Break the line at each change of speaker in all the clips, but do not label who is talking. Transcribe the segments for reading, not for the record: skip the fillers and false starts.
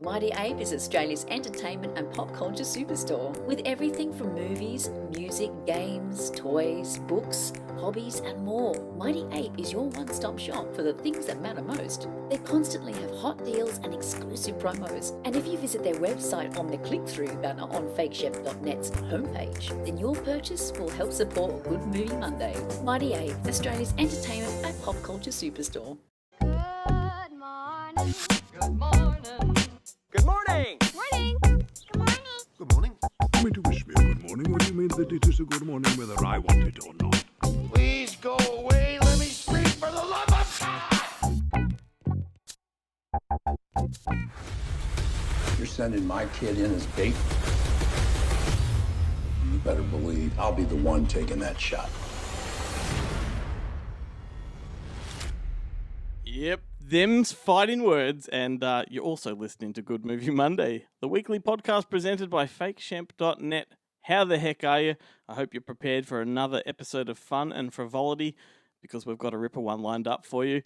Mighty Ape is Australia's entertainment and pop culture superstore with everything from movies, music, games, toys, books, hobbies and more. Mighty Ape is your one-stop shop for the things that matter most. They constantly have hot deals and exclusive promos. And if you visit their website on the click-through banner on fakeshep.net's homepage, then your purchase will help support Good Movie Monday. Mighty Ape, Australia's entertainment and pop culture superstore.
Good morning. Good morning.
Good morning!
Morning. Good morning.
Good morning.
You mean to wish me a good morning, or do you mean that it is a good morning whether I want it or not?
Please go away. Let me speak for the love of God.
You're sending my kid in as bait? You better believe I'll be the one taking that shot.
Yep, them's fighting words, and you're also listening to Good Movie Monday, the weekly podcast presented by fakeshep.net. How the heck are you? I hope you're prepared for another episode of fun and frivolity, because we've got a ripper one lined up for you.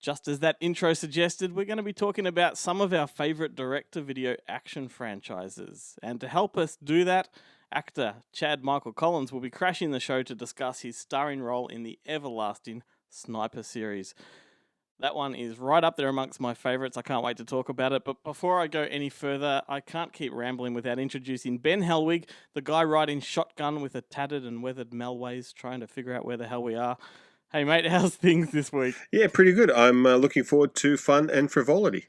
Just as that intro suggested, we're going to be talking about some of our favourite direct-to-video action franchises. And to help us do that, actor Chad Michael Collins will be crashing the show to discuss his starring role in the everlasting Sniper series. That one is right up there amongst my favourites. I can't wait to talk about it. But before I go any further, I can't keep rambling without introducing Ben Helwig, the guy riding shotgun with a tattered and weathered Melways, trying to figure out where the hell we are. Hey, mate, how's things this week?
Yeah, pretty good. I'm looking forward to fun and frivolity.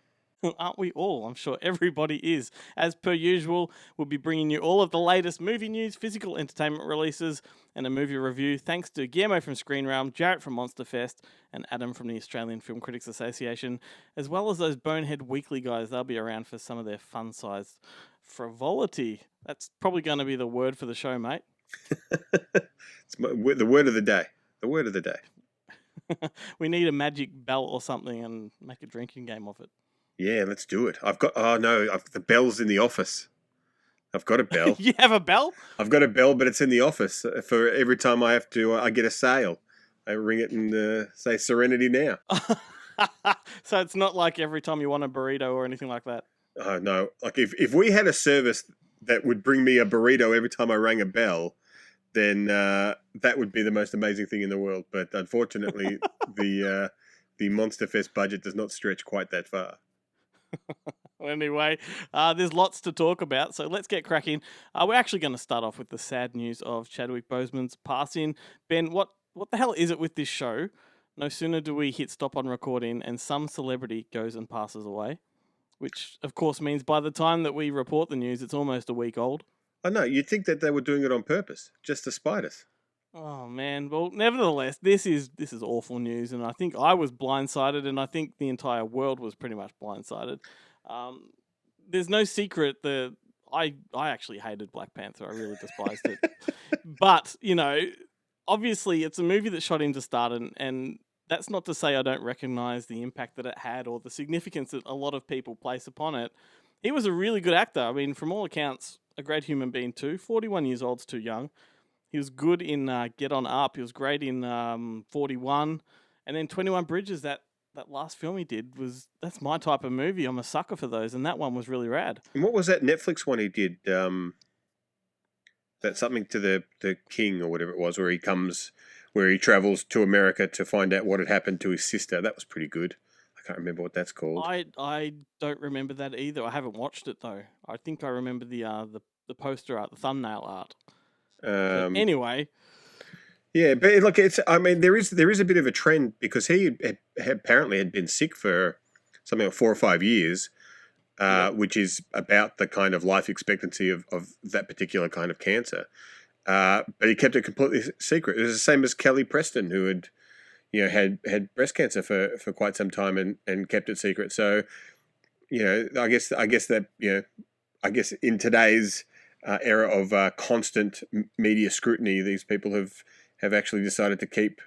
Aren't we all? I'm sure everybody is. As per usual, we'll be bringing you all of the latest movie news, physical entertainment releases, and a movie review. Thanks to Guillermo from Screen Realm, Jarrett from Monster Fest, and Adam from the Australian Film Critics Association, as well as those Bonehead Weekly guys. They'll be around for some of their fun-sized frivolity. That's probably going to be the word for the show, mate.
It's the word of the day. The word of the day.
We need a magic bell or something and make a drinking game of it.
Yeah, let's do it. The bell's in the office. I've got a bell.
You have a bell?
I've got a bell, but it's in the office. For every time I have to, I get a sale. I ring it and say Serenity now.
So it's not like every time you want a burrito or anything like that?
Oh, no. Like if we had a service that would bring me a burrito every time I rang a bell, then that would be the most amazing thing in the world. But unfortunately, the Monster Fest budget does not stretch quite that far.
Anyway, there's lots to talk about, so let's get cracking. We're actually going to start off with the sad news of Chadwick Boseman's passing. Ben, what the hell is it with this show? No sooner do we hit stop on recording and some celebrity goes and passes away, which of course means by the time that we report the news, it's almost a week old.
I know, you'd think that they were doing it on purpose, just to spite us.
Oh man, well nevertheless, this is awful news, and I think I was blindsided, and I think the entire world was pretty much blindsided. There's no secret that I actually hated Black Panther. I really despised it. But, obviously it's a movie that shot him to start, and that's not to say I don't recognise the impact that it had or the significance that a lot of people place upon it. He was a really good actor. I mean, from all accounts, a great human being too. 41 years old's too young. He was good in Get On Up. He was great in 41. And then 21 Bridges, that last film he did, that's my type of movie. I'm a sucker for those, and that one was really rad.
And what was that Netflix one he did? That's something to the king or whatever it was, where he travels to America to find out what had happened to his sister. That was pretty good. I can't remember what that's called.
I don't remember that either. I haven't watched it though. I think I remember the poster art, the thumbnail art. Anyway,
yeah, but look, there is a bit of a trend because he had apparently had been sick for something like 4 or 5 years, which is about the kind of life expectancy of that particular kind of cancer. But he kept it completely secret. It was the same as Kelly Preston, who had breast cancer for quite some time and kept it secret. So, I guess in today's era of constant media scrutiny, these people have actually decided to keep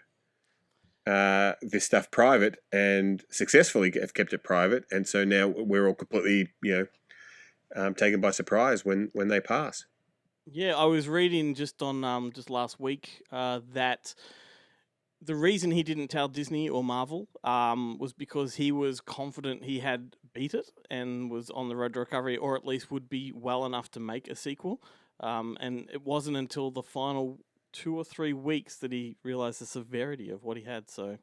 this stuff private and successfully have kept it private. And so now we're all completely, taken by surprise when they pass.
Yeah, I was reading just on just last week that the reason he didn't tell Disney or Marvel was because he was confident he had beat it and was on the road to recovery, or at least would be well enough to make a sequel. And it wasn't until the final 2 or 3 weeks that he realized the severity of what he had. So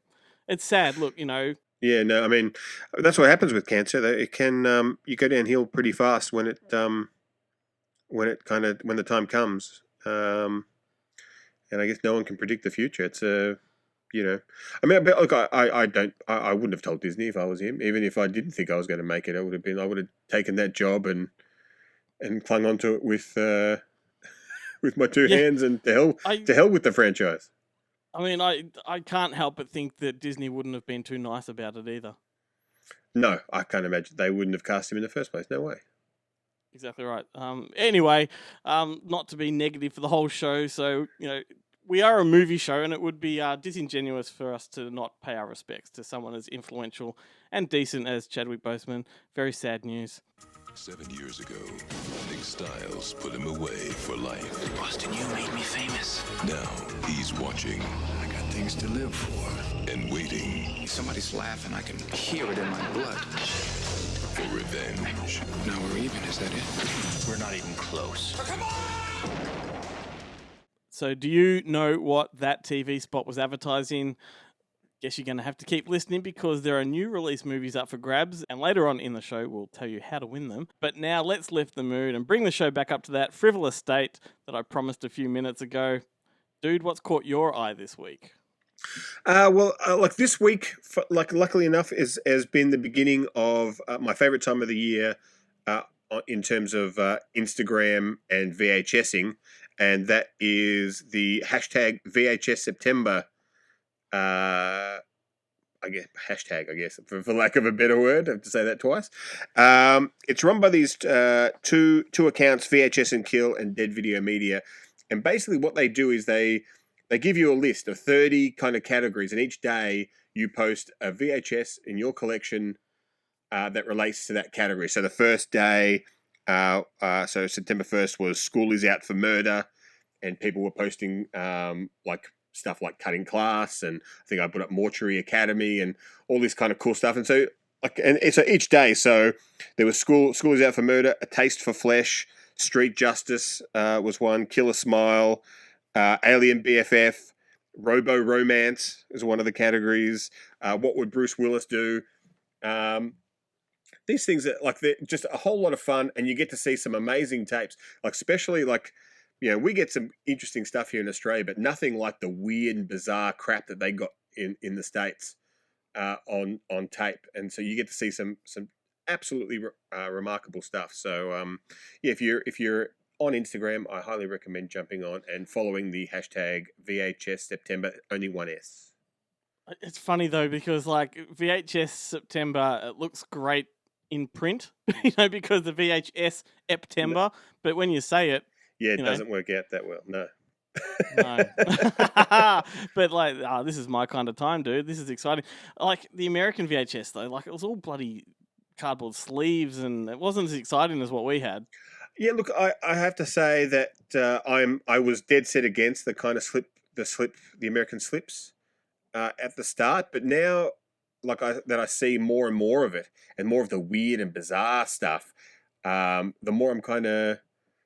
it's sad. Look,
Yeah, no, I mean, that's what happens with cancer. It can you go downhill pretty fast when the time comes. And I guess no one can predict the future. It's I mean, but look, I wouldn't have told Disney if I was him. Even if I didn't think I was going to make it, I would have taken that job and clung onto it with with my two hands, and to hell with the franchise.
I mean, I can't help but think that Disney wouldn't have been too nice about it either.
No, I can't imagine they wouldn't have cast him in the first place. No way.
Exactly right. Anyway, not to be negative for the whole show, so we are a movie show, and it would be disingenuous for us to not pay our respects to someone as influential and decent as Chadwick Boseman. Very sad news.
7 years ago, Nick Styles put him away for life.
Boston, you made me famous.
Now he's watching
I got things to live for.
and waiting
Somebody's laughing. I can hear it in my blood.
for revenge.
Now we're even, is that it?
We're not even close.
So do you know what that TV spot was advertising? Guess you're going to have to keep listening because there are new release movies up for grabs, and later on in the show we'll tell you how to win them. But now let's lift the mood and bring the show back up to that frivolous state that I promised a few minutes ago. Dude, what's caught your eye this week?
Like this week, luckily enough, has been the beginning of my favorite time of the year in terms of Instagram and VHSing, and that is the hashtag VHS September. I guess, for lack of a better word, I have to say that twice. It's run by these two accounts, VHS and Kill and Dead Video Media, and basically what they do is they give you a list of 30 kind of categories, and each day you post a VHS in your collection that relates to that category. So the first day, so September 1st was School is Out for Murder, and people were posting stuff like Cutting Class, and I think I put up Mortuary Academy and all this kind of cool stuff. And so each day, so there was School is Out for Murder, A Taste for Flesh, Street Justice was one, Killer Smile, Alien BFF, Robo Romance is one of the categories. What Would Bruce Willis Do? These things they're just a whole lot of fun, and you get to see some amazing tapes. Especially we get some interesting stuff here in Australia, but nothing like the weird and bizarre crap that they got in the States on tape. And so you get to see some absolutely remarkable stuff. So if you're on Instagram, I highly recommend jumping on and following the hashtag VHS September, only one S.
It's funny though, because VHS September, it looks great in print, because the VHS September, but when you say it,
it doesn't work out that well. No.
No. But this is my kind of time, dude. This is exciting. The American VHS though, it was all bloody cardboard sleeves, and it wasn't as exciting as what we had.
Yeah, look, I have to say that I was dead set against the kind of the American slips at the start, but now I see more and more of it, and more of the weird and bizarre stuff. The more I'm kind of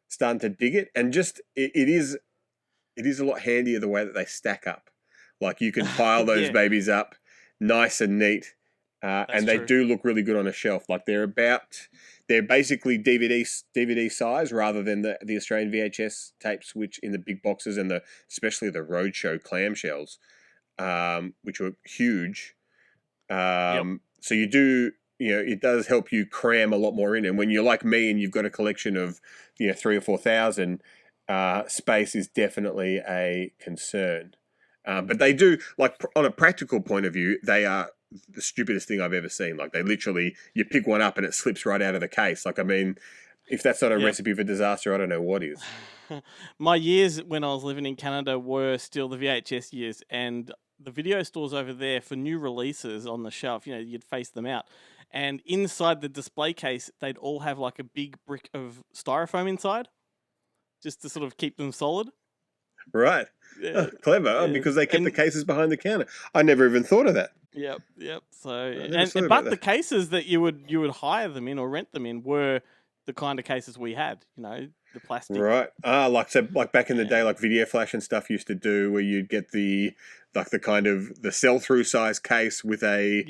starting to dig it, and just it is a lot handier the way that they stack up. You can pile those
Yeah.
babies up nice and neat, and they
true.
do look really good on a shelf. They're basically DVD size rather than the Australian VHS tapes, which in the big boxes and especially the Roadshow clamshells, which were huge. So you do, it does help you cram a lot more in. And when you're like me and you've got a collection of 3,000 or 4,000, space is definitely a concern. But they do, on a practical point of view, they are the stupidest thing I've ever seen. They literally, you pick one up and it slips right out of the case. If that's not a recipe for disaster, I don't know what is.
My years when I was living in Canada were still the VHS years, and the video stores over there for new releases on the shelf, you'd face them out. And inside the display case, they'd all have a big brick of styrofoam inside, just to sort of keep them solid.
Right.
Yeah.
Oh, clever. Oh,
Yeah.
because they kept the
And-
cases behind the counter. I never even thought of that.
Yep. So,
never thought about
but the
that.
cases that you would hire them in or rent them in were the kind of cases we had. The plastic.
Right. Like back in the day, like Video Flash and stuff used to do, where you'd get the kind of the sell-through size case with a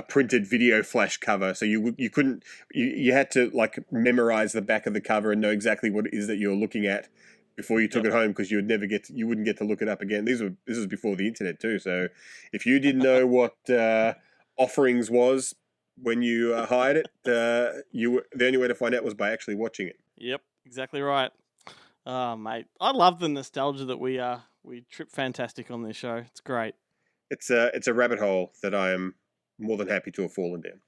printed Video Flash cover. So you couldn't you had to like memorize the back of the cover and know exactly what it is that you're looking at before you took it home, because you wouldn't get to look it up again. This was before the internet too. So if you didn't know what offerings was when you hired it, the only way to find out was by actually watching it.
Yep, exactly right. Oh, mate, I love the nostalgia that we trip fantastic on this show. It's great.
It's a rabbit hole that I am more than happy to have fallen down.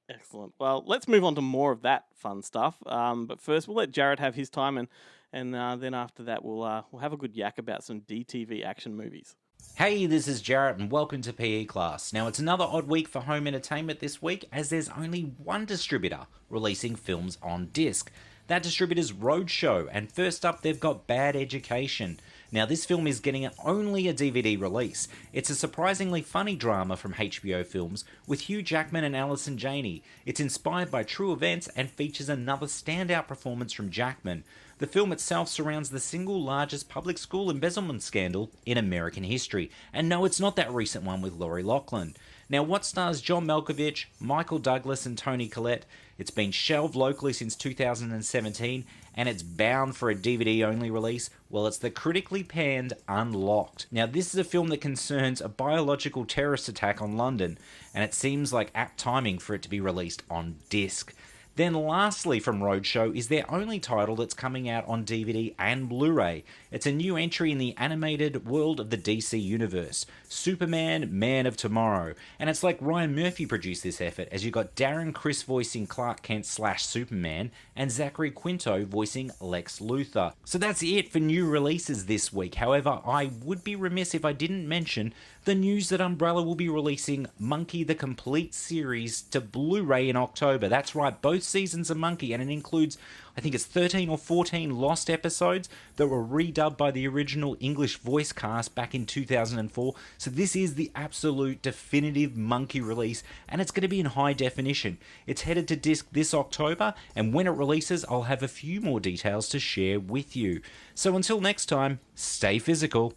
Excellent. Well, let's move on to more of that fun stuff. But first, we'll let Jared have his time, and then after that, we'll have a good yak about some DTV action movies.
Hey, this is Jarrett and welcome to PE Class. Now, it's another odd week for home entertainment this week, as there's only one distributor releasing films on disc. That distributor's Roadshow, and first up they've got Bad Education. Now, this film is getting only a DVD release. It's a surprisingly funny drama from HBO Films with Hugh Jackman and Allison Janney. It's inspired by true events and features another standout performance from Jackman. The film itself surrounds the single largest public school embezzlement scandal in American history. And no, it's not that recent one with Lori Loughlin. Now, what stars John Malkovich, Michael Douglas and Toni Collette? It's been shelved locally since 2017, and it's bound for a DVD-only release. Well, it's the critically panned Unlocked. Now, this is a film that concerns a biological terrorist attack on London, and it seems like apt timing for it to be released on disc. Then lastly from Roadshow is their only title that's coming out on DVD and Blu-ray. It's a new entry in the animated world of the DC Universe, Superman, Man of Tomorrow. And it's like Ryan Murphy produced this effort, as you got Darren Criss voicing Clark Kent / Superman, and Zachary Quinto voicing Lex Luthor. So that's it for new releases this week. However, I would be remiss if I didn't mention the news that Umbrella will be releasing Monkey the Complete series to Blu-ray in October. That's right, both seasons of Monkey, and it includes, I think it's 13 or 14 lost episodes that were redubbed by the original English voice cast back in 2004. So this is the absolute definitive Monkey release, and it's going to be in high definition. It's headed to disc this October, and when it releases, I'll have a few more details to share with you. So until next time, stay physical.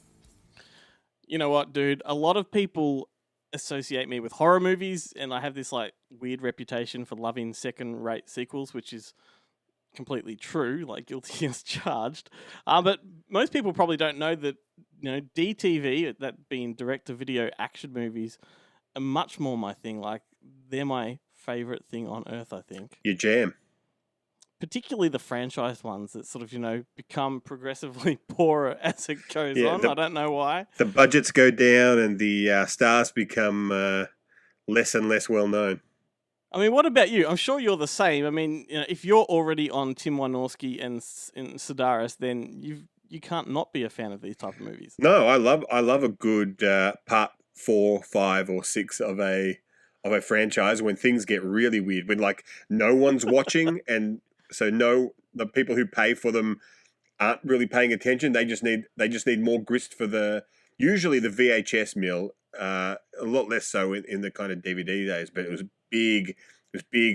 You know what, dude? A lot of people associate me with horror movies, and I have this like weird reputation for loving second-rate sequels, which is completely true, like guilty as charged. But most people probably don't know that, DTV, that being direct-to-video action movies, are much more my thing. Like, they're my favorite thing on earth, I think.
Your jam.
Particularly the franchise ones that sort of, become progressively poorer as it goes on. I don't know why.
The budgets go down and the stars become less and less well known.
I mean, what about you? I'm sure you're the same. I mean, if you're already on Tim Wynorski and Sedaris, then you can't not be a fan of these type of movies.
No, I love a good part 4, 5, or 6 of a franchise when things get really weird, when like no one's watching and so the people who pay for them aren't really paying attention. They just need more grist for usually the VHS mill. A lot less so in the kind of DVD days, but it was big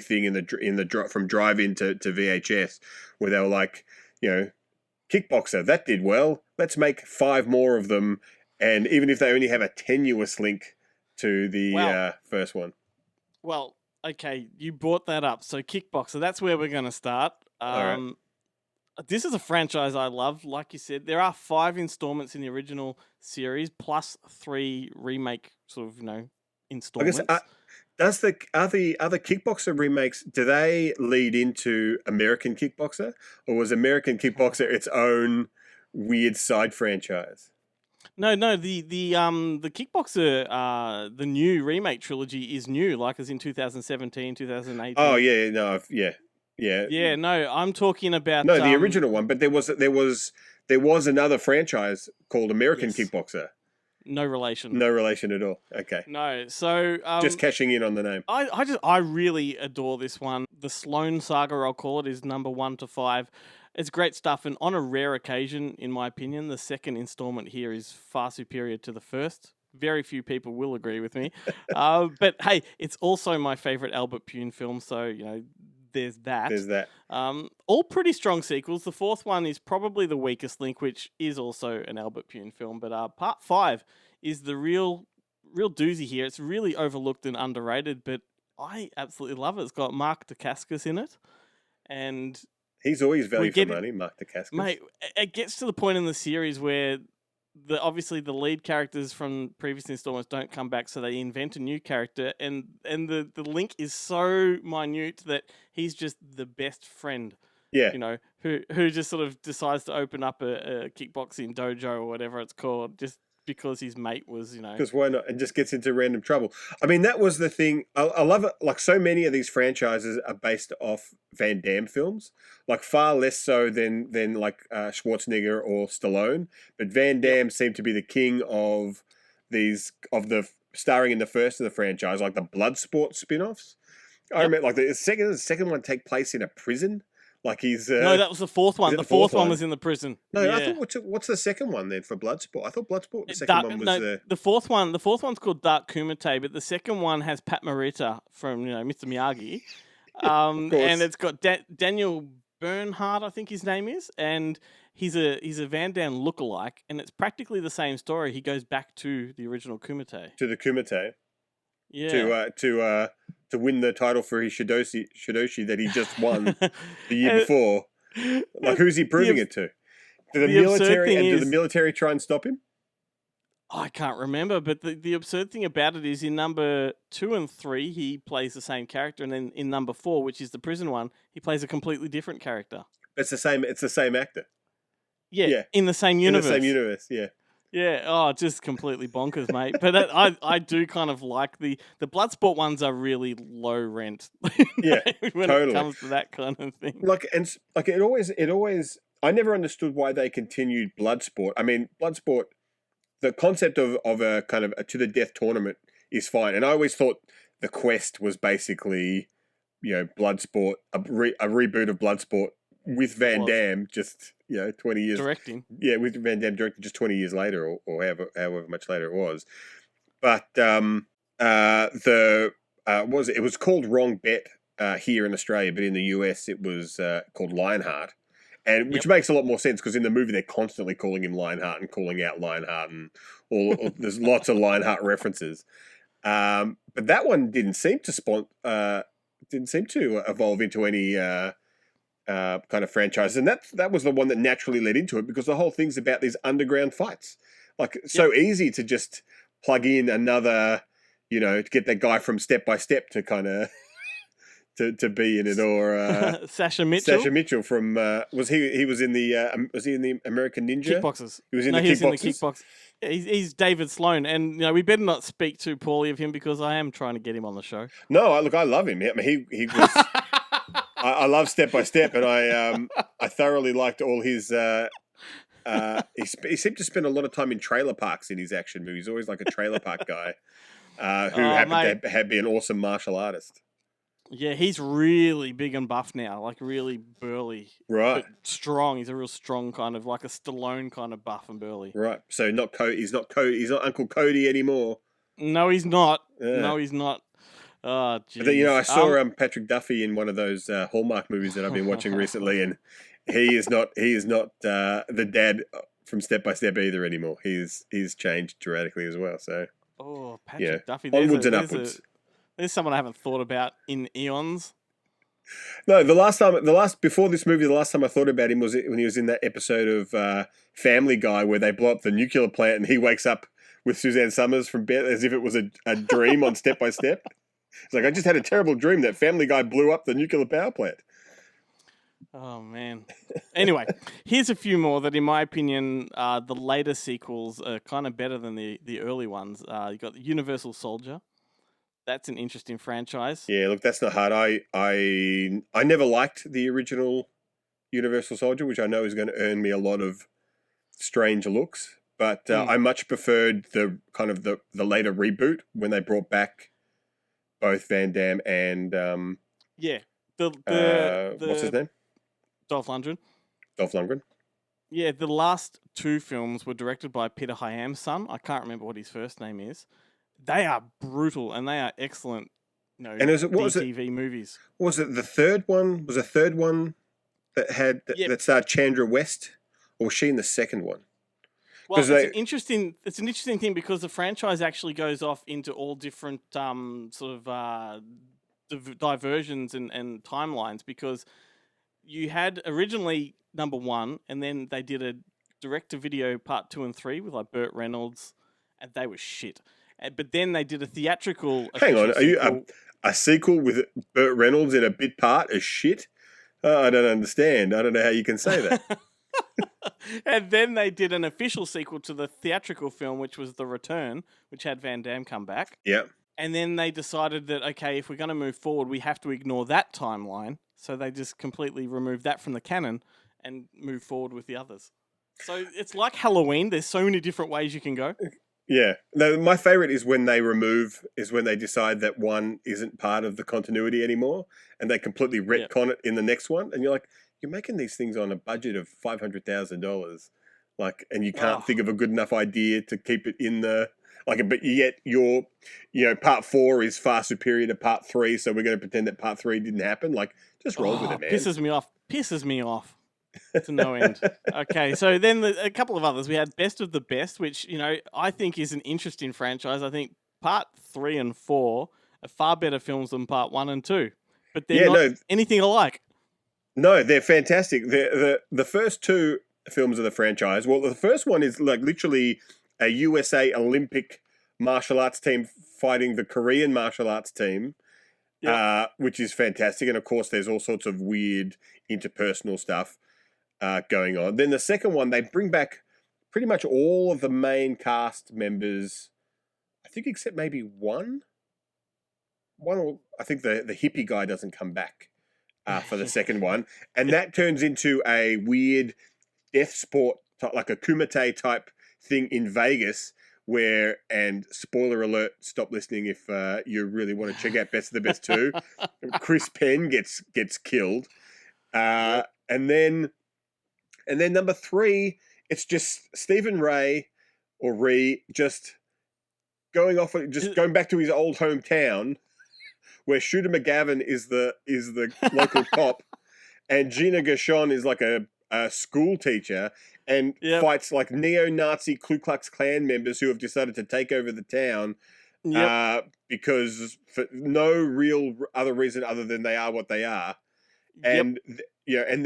thing in the from drive-in to VHS, where they were like, Kickboxer, that did well. Let's make 5 more of them, and even if they only have a tenuous link to the first one.
Well, okay, you brought that up. So Kickboxer, that's where we're going to start.
All right.
This is a franchise I love. Like you said, there are 5 installments in the original series, plus 3 remake sort of, installments.
I guess, are the other Kickboxer remakes, do they lead into American Kickboxer, or was American Kickboxer its own weird side franchise?
No, the Kickboxer, the new remake trilogy is new, like as in 2017, 2018.
Oh yeah, no, yeah.
Yeah, no, I'm talking about
the original one, but there was another franchise called American Kickboxer.
No relation.
No relation at all. Okay.
No, so
just cashing in on the name.
I really adore this one. The Sloan Saga, I'll call it, is number 1 to 5. It's great stuff, and on a rare occasion, in my opinion, the second installment here is far superior to the first. Very few people will agree with me. But hey, it's also my favourite Albert Pune film, so, there's that.
There's that.
All pretty strong sequels. The fourth one is probably the weakest link, which is also an Albert Pune film. But part 5 is the real doozy here. It's really overlooked and underrated, but I absolutely love it. It's got Mark Dacascos in it, and
he's always value for money, Mark Dacascos.
Mate, it gets to the point in the series where obviously the lead characters from previous installments don't come back, so they invent a new character, and the link is so minute that he's just the best friend.
Yeah.
Who just sort of decides to open up a kickboxing dojo or whatever it's called, just because his mate was,
Because why not? And just gets into random trouble. I mean, that was the thing. I love it. Like, so many of these franchises are based off Van Damme films. Like, far less so than like Schwarzenegger or Stallone. But Van Damme seemed to be the king of the starring in the first of the franchise, like the Bloodsport spin-offs. I remember, like, the second one take place in a prison. Like, he's
no, that was the fourth one. The fourth one was in the prison.
No,
yeah.
I thought what's the second one then for Bloodsport? I thought Bloodsport the second one was
the fourth one. The fourth one's called Dark Kumite, but the second one has Pat Morita from Mr. Miyagi, and it's got Daniel Bernhardt, I think his name is, and he's a Van Damme lookalike, and it's practically the same story. He goes back to the original Kumite.
To the Kumite.
Yeah.
To win the title for his Shidoshi that he just won the year before. Like, who's he proving it to? Do the military try and stop him?
I can't remember, but the absurd thing about it is in number 2 and 3 he plays the same character, and then in number 4, which is the prison one, he plays a completely different character.
It's the same actor.
Yeah. In the same universe.
In the same universe, yeah.
Yeah, just completely bonkers, mate. But I do kind of like the Bloodsport ones are really low rent.
Yeah,
when
totally.
it comes to that kind of thing.
Like it always. I never understood why they continued Bloodsport. I mean, Bloodsport, the concept of a kind of a to the death tournament is fine, and I always thought the quest was basically, Bloodsport, a reboot of Bloodsport with Van Damme, just 20 years
directing.
Yeah, with Van Damme directing just 20 years later, or however much later it was. But it was called Wrong Bet here in Australia, but in the US it was called Lionheart, and which makes a lot more sense because in the movie they're constantly calling him Lionheart and calling out Lionheart, and there's lots of Lionheart references. But that one didn't seem to evolve into any kind of franchise, and that was the one that naturally led into it because the whole thing's about these underground fights. Like, so easy to just plug in another, to get that guy from Step by Step to kind of to be in it, or
Sasha Mitchell
from was he in the American Ninja
Kickboxers?
He was in
the
Kickboxers.
He's David Sloan, and we better not speak too poorly of him because I am trying to get him on the show.
No, I love him. I mean, he was. I love Step by Step, and I thoroughly liked all his. He seemed to spend a lot of time in trailer parks in his action movies. Always like a trailer park guy who happened to be an awesome martial artist.
Yeah, he's really big and buff now, like really burly,
right?
But strong. He's a real strong kind of like a Stallone kind of buff and burly.
Right. So not Cody. He's not Uncle Cody anymore.
No, he's not. Yeah. No, he's not. Oh, geez.
But then, I saw Patrick Duffy in one of those Hallmark movies that I've been watching recently, and he is not the dad from Step by Step either anymore. He's changed dramatically as well. So
Patrick Duffy,
onwards and upwards.
There's someone I haven't thought about in eons.
No, before this movie, the last time I thought about him was when he was in that episode of Family Guy where they blow up the nuclear plant and he wakes up with Suzanne Summers from bed as if it was a dream on Step by Step. It's like, I just had a terrible dream that Family Guy blew up the nuclear power plant.
Oh, man. Anyway, here's a few more that, in my opinion, the later sequels are kind of better than the early ones. You got the Universal Soldier. That's an interesting franchise.
Yeah, look, that's not hard. I never liked the original Universal Soldier, which I know is going to earn me a lot of strange looks. But I much preferred the kind of the later reboot when they brought back both Van Damme and
what's
his name?
Dolph Lundgren.
Dolph Lundgren.
Yeah, the last two films were directed by Peter Hyam's son. I can't remember what his first name is. They are brutal and they are excellent,
And what was it?
DTV movies.
Was it the third one? Was a third one that had
Yep.
that starred Chandra West, or was she in the second one?
Well, it's
'Cause
an interesting thing because the franchise actually goes off into all different sort of diversions and timelines, because you had originally number one, and then they did a direct-to-video part 2 and 3 with like Burt Reynolds, and they were shit. But then they did a theatrical.
Hang on,
official
are you
sequel.
a sequel with Burt Reynolds in a bit part as shit? I don't understand. I don't know how you can say that.
And then they did an official sequel to the theatrical film, which was The Return, which had Van Damme come back.
Yeah.
And then they decided that, okay, if we're going to move forward, we have to ignore that timeline. So they just completely removed that from the canon and move forward with the others. So it's like Halloween. There's so many different ways you can go.
Yeah. No, my favorite is when they decide that one isn't part of the continuity anymore, and they completely retcon it in the next one. And you're like, you're making these things on a budget of $500,000, like, and you can't think of a good enough idea to keep it in the but yet part 4 is far superior to part 3, so we're going to pretend that part 3 didn't happen. Like, just roll with it, man.
Pisses me off to no end. Okay, so then a couple of others. We had Best of the Best, which I think is an interesting franchise. I think part 3 and 4 are far better films than part 1 and 2, but they're not anything alike.
No, they're fantastic. The first two films of the franchise. Well, the first one is like literally a USA Olympic martial arts team fighting the Korean martial arts team, which is fantastic. And of course, there's all sorts of weird interpersonal stuff going on. Then the second one, they bring back pretty much all of the main cast members, I think, except maybe one. I think the hippie guy doesn't come back for the second one. And that turns into a weird death sport, like a kumite type thing in Vegas, where, and spoiler alert, stop listening if you really want to check out Best of the Best 2, Chris Penn gets killed. And then number 3, it's just Stephen Ray or Ree just going back to his old hometown, where Shooter McGavin is the local cop, and Gina Gershon is like a school teacher, and fights like neo-Nazi Ku Klux Klan members who have decided to take over the town because for no real other reason other than they are what they are. And and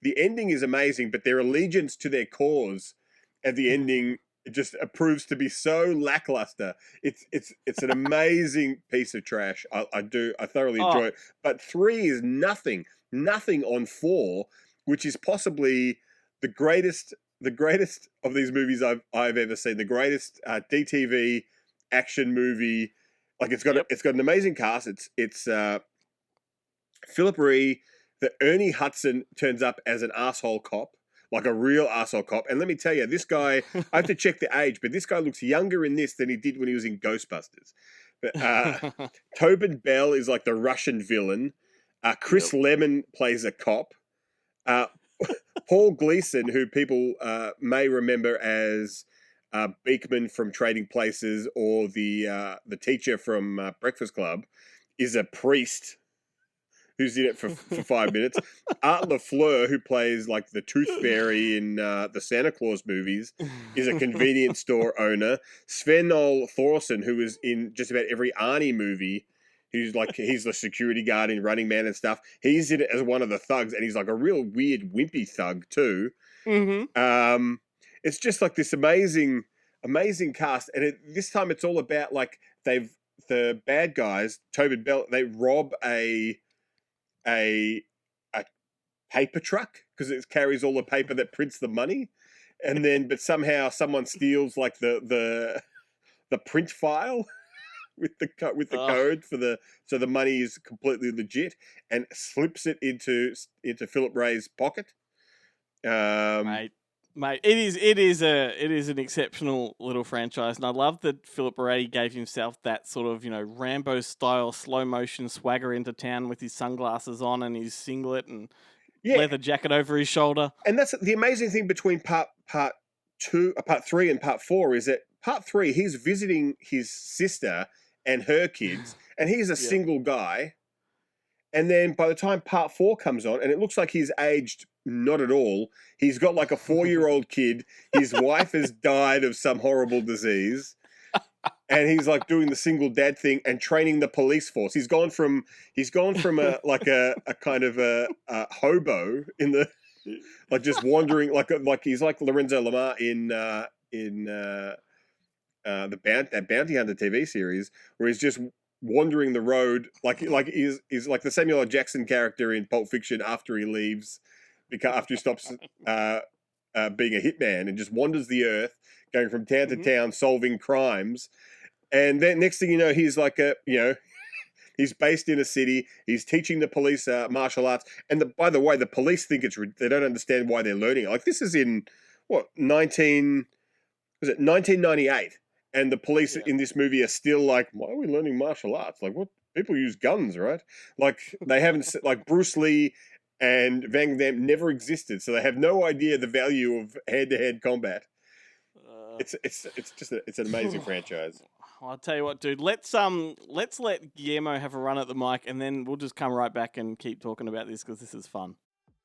the ending is amazing, but their allegiance to their cause at the ending just proves to be so lackluster. It's an amazing piece of trash. I thoroughly enjoy it. But 3 is nothing on 4, which is possibly the greatest of these movies I've ever seen. The greatest DTV action movie. Like, it's got an amazing cast. It's Philip Ree. That Ernie Hudson turns up as an asshole cop, like a real asshole cop. And let me tell you, this guy, I have to check the age, but this guy looks younger in this than he did when he was in Ghostbusters. But Tobin Bell is like the Russian villain. Chris Lemon plays a cop. Paul Gleason, who people may remember as Beekman from Trading Places or the teacher from Breakfast Club, is a priest who's in it for 5 minutes. Art LaFleur, who plays like the Tooth Fairy in the Santa Claus movies, is a convenience store owner. Sven-Ole Thorsen, who is in just about every Arnie movie, he's the security guard in Running Man and stuff. He's in it as one of the thugs, and he's like a real weird, wimpy thug too. Mm-hmm. It's just like this amazing cast, and this time it's all about like the bad guys, Tobin Bell, they rob a paper truck because it carries all the paper that prints the money, and then but somehow someone steals like the print file with the code for so the money is completely legit, and slips it into Philip Ray's pocket.
Mate, it is an exceptional little franchise, and I love that Philip Ray gave himself that sort of Rambo style slow motion swagger into town with his sunglasses on and his singlet, and
Yeah.
leather jacket over his shoulder.
And that's the amazing thing between part three and part four is that part three, he's visiting his sister and her kids, and he's a single guy. And then by the time part four comes on, and it looks like he's aged not at all, he's got like a 4-year-old kid. His wife has died of some horrible disease. And he's like doing the single dad thing and training the police force. He's gone from a kind of a hobo in the like just wandering like he's like Lorenzo Lamar in that Bounty Hunter TV series where he's just wandering the road like he's like the Samuel L. Jackson character in Pulp Fiction after he leaves after he stops being a hitman and just wanders the earth going from town to town solving crimes. And then next thing you know, he's like he's based in a city. He's teaching the police martial arts. And by the way, the police think they don't understand why they're learning it. Like this is in 1998, and the police in this movie are still like, why are we learning martial arts? Like what? People use guns, right? Like they haven't like Bruce Lee and Van Damme never existed, so they have no idea the value of head-to-head combat. It's an amazing franchise.
I'll tell you what, dude. Let's let Guillermo have a run at the mic, and then we'll just come right back and keep talking about this because this is fun.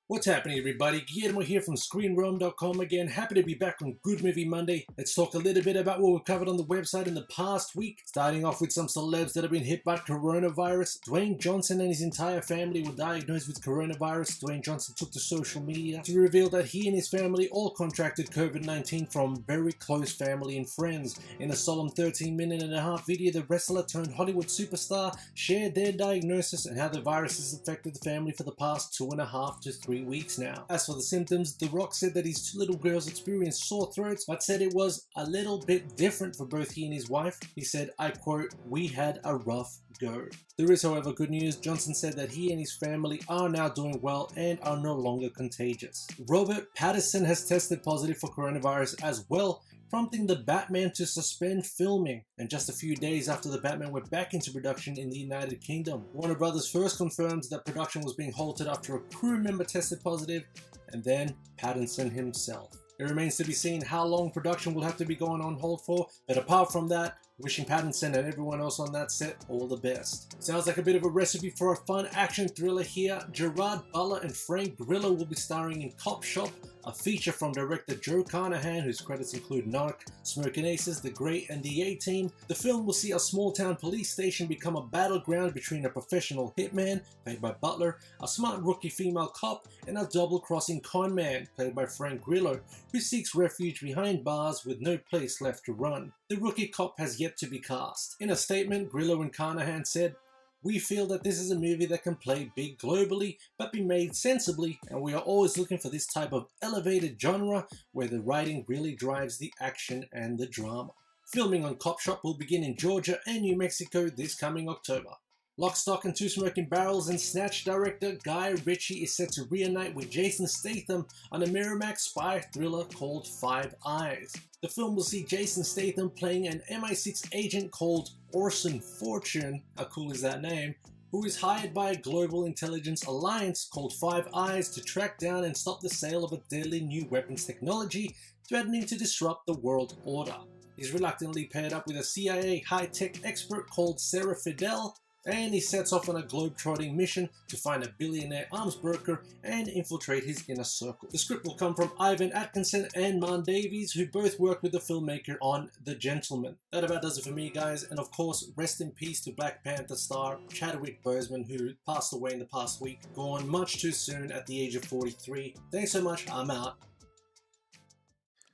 What's happening, everybody? Guillermo here from ScreenRoam.com again. Happy to be back on Good Movie Monday. Let's talk a little bit about what we've covered on the website in the past week. Starting off with some celebs that have been hit by coronavirus. Dwayne Johnson and his entire family were diagnosed with coronavirus. Dwayne Johnson took to social media to reveal that he and his family all contracted COVID-19 from very close family and friends. In a solemn 13-minute-and-a-half video, the wrestler turned Hollywood superstar shared their diagnosis and how the virus has affected the family for the past 2.5 to 3 weeks now. As for the symptoms, The Rock said that his 2 little girls experienced sore throats, but said it was a little bit different for both he and his wife. He said, I quote, "We had a rough go." There is, however, good news. Johnson said that he and his family are now doing well and are no longer contagious. Robert Pattinson has tested positive for coronavirus as well, prompting the Batman to suspend filming, and just a few days after the Batman went back into production in the United Kingdom. Warner Brothers first confirmed that production was being halted after a crew member tested positive, and then Pattinson himself. It remains to be seen how long production will have to be going on hold for, but apart from that, wishing Pattinson and everyone else on that set all the best. Sounds like a bit of a recipe for a fun action thriller here. Gerard Butler and Frank Grillo will be starring in Cop Shop, a feature from director Joe Carnahan, whose credits include Narc, Smokin' Aces, The Great, and The A-Team. The film will see a small-town police station become a battleground between a professional hitman, played by Butler, a smart rookie female cop, and a double-crossing con man, played by Frank Grillo, who seeks refuge behind bars with no place left to run. The rookie cop has yet to be cast. In a statement, Grillo and Carnahan said, "We feel that this is a movie that can play big globally, but be made sensibly, and we are always looking for this type of elevated genre where the writing really drives the action and the drama." Filming on Cop Shop will begin in Georgia and New Mexico this coming October. Lock, Stock and Two Smoking Barrels and Snatch director Guy Ritchie is set to reunite with Jason Statham on a Miramax spy thriller called Five Eyes. The film will see Jason Statham playing an MI6 agent called Orson Fortune, how cool is that name, who is hired by a global intelligence alliance called Five Eyes to track down and stop the sale of a deadly new weapons technology threatening to disrupt the world order. He's reluctantly paired up with a CIA high-tech expert called Sarah Fidel, and he sets off on a globe-trotting mission to find a billionaire arms broker and infiltrate his inner circle. The script will come from Ivan Atkinson and Marn Davies, who both worked with the filmmaker on The Gentleman. That about does it for me, guys, and of course, rest in peace to Black Panther star Chadwick Boseman, who passed away in the past week, gone much too soon at the age of 43. Thanks so much, I'm out.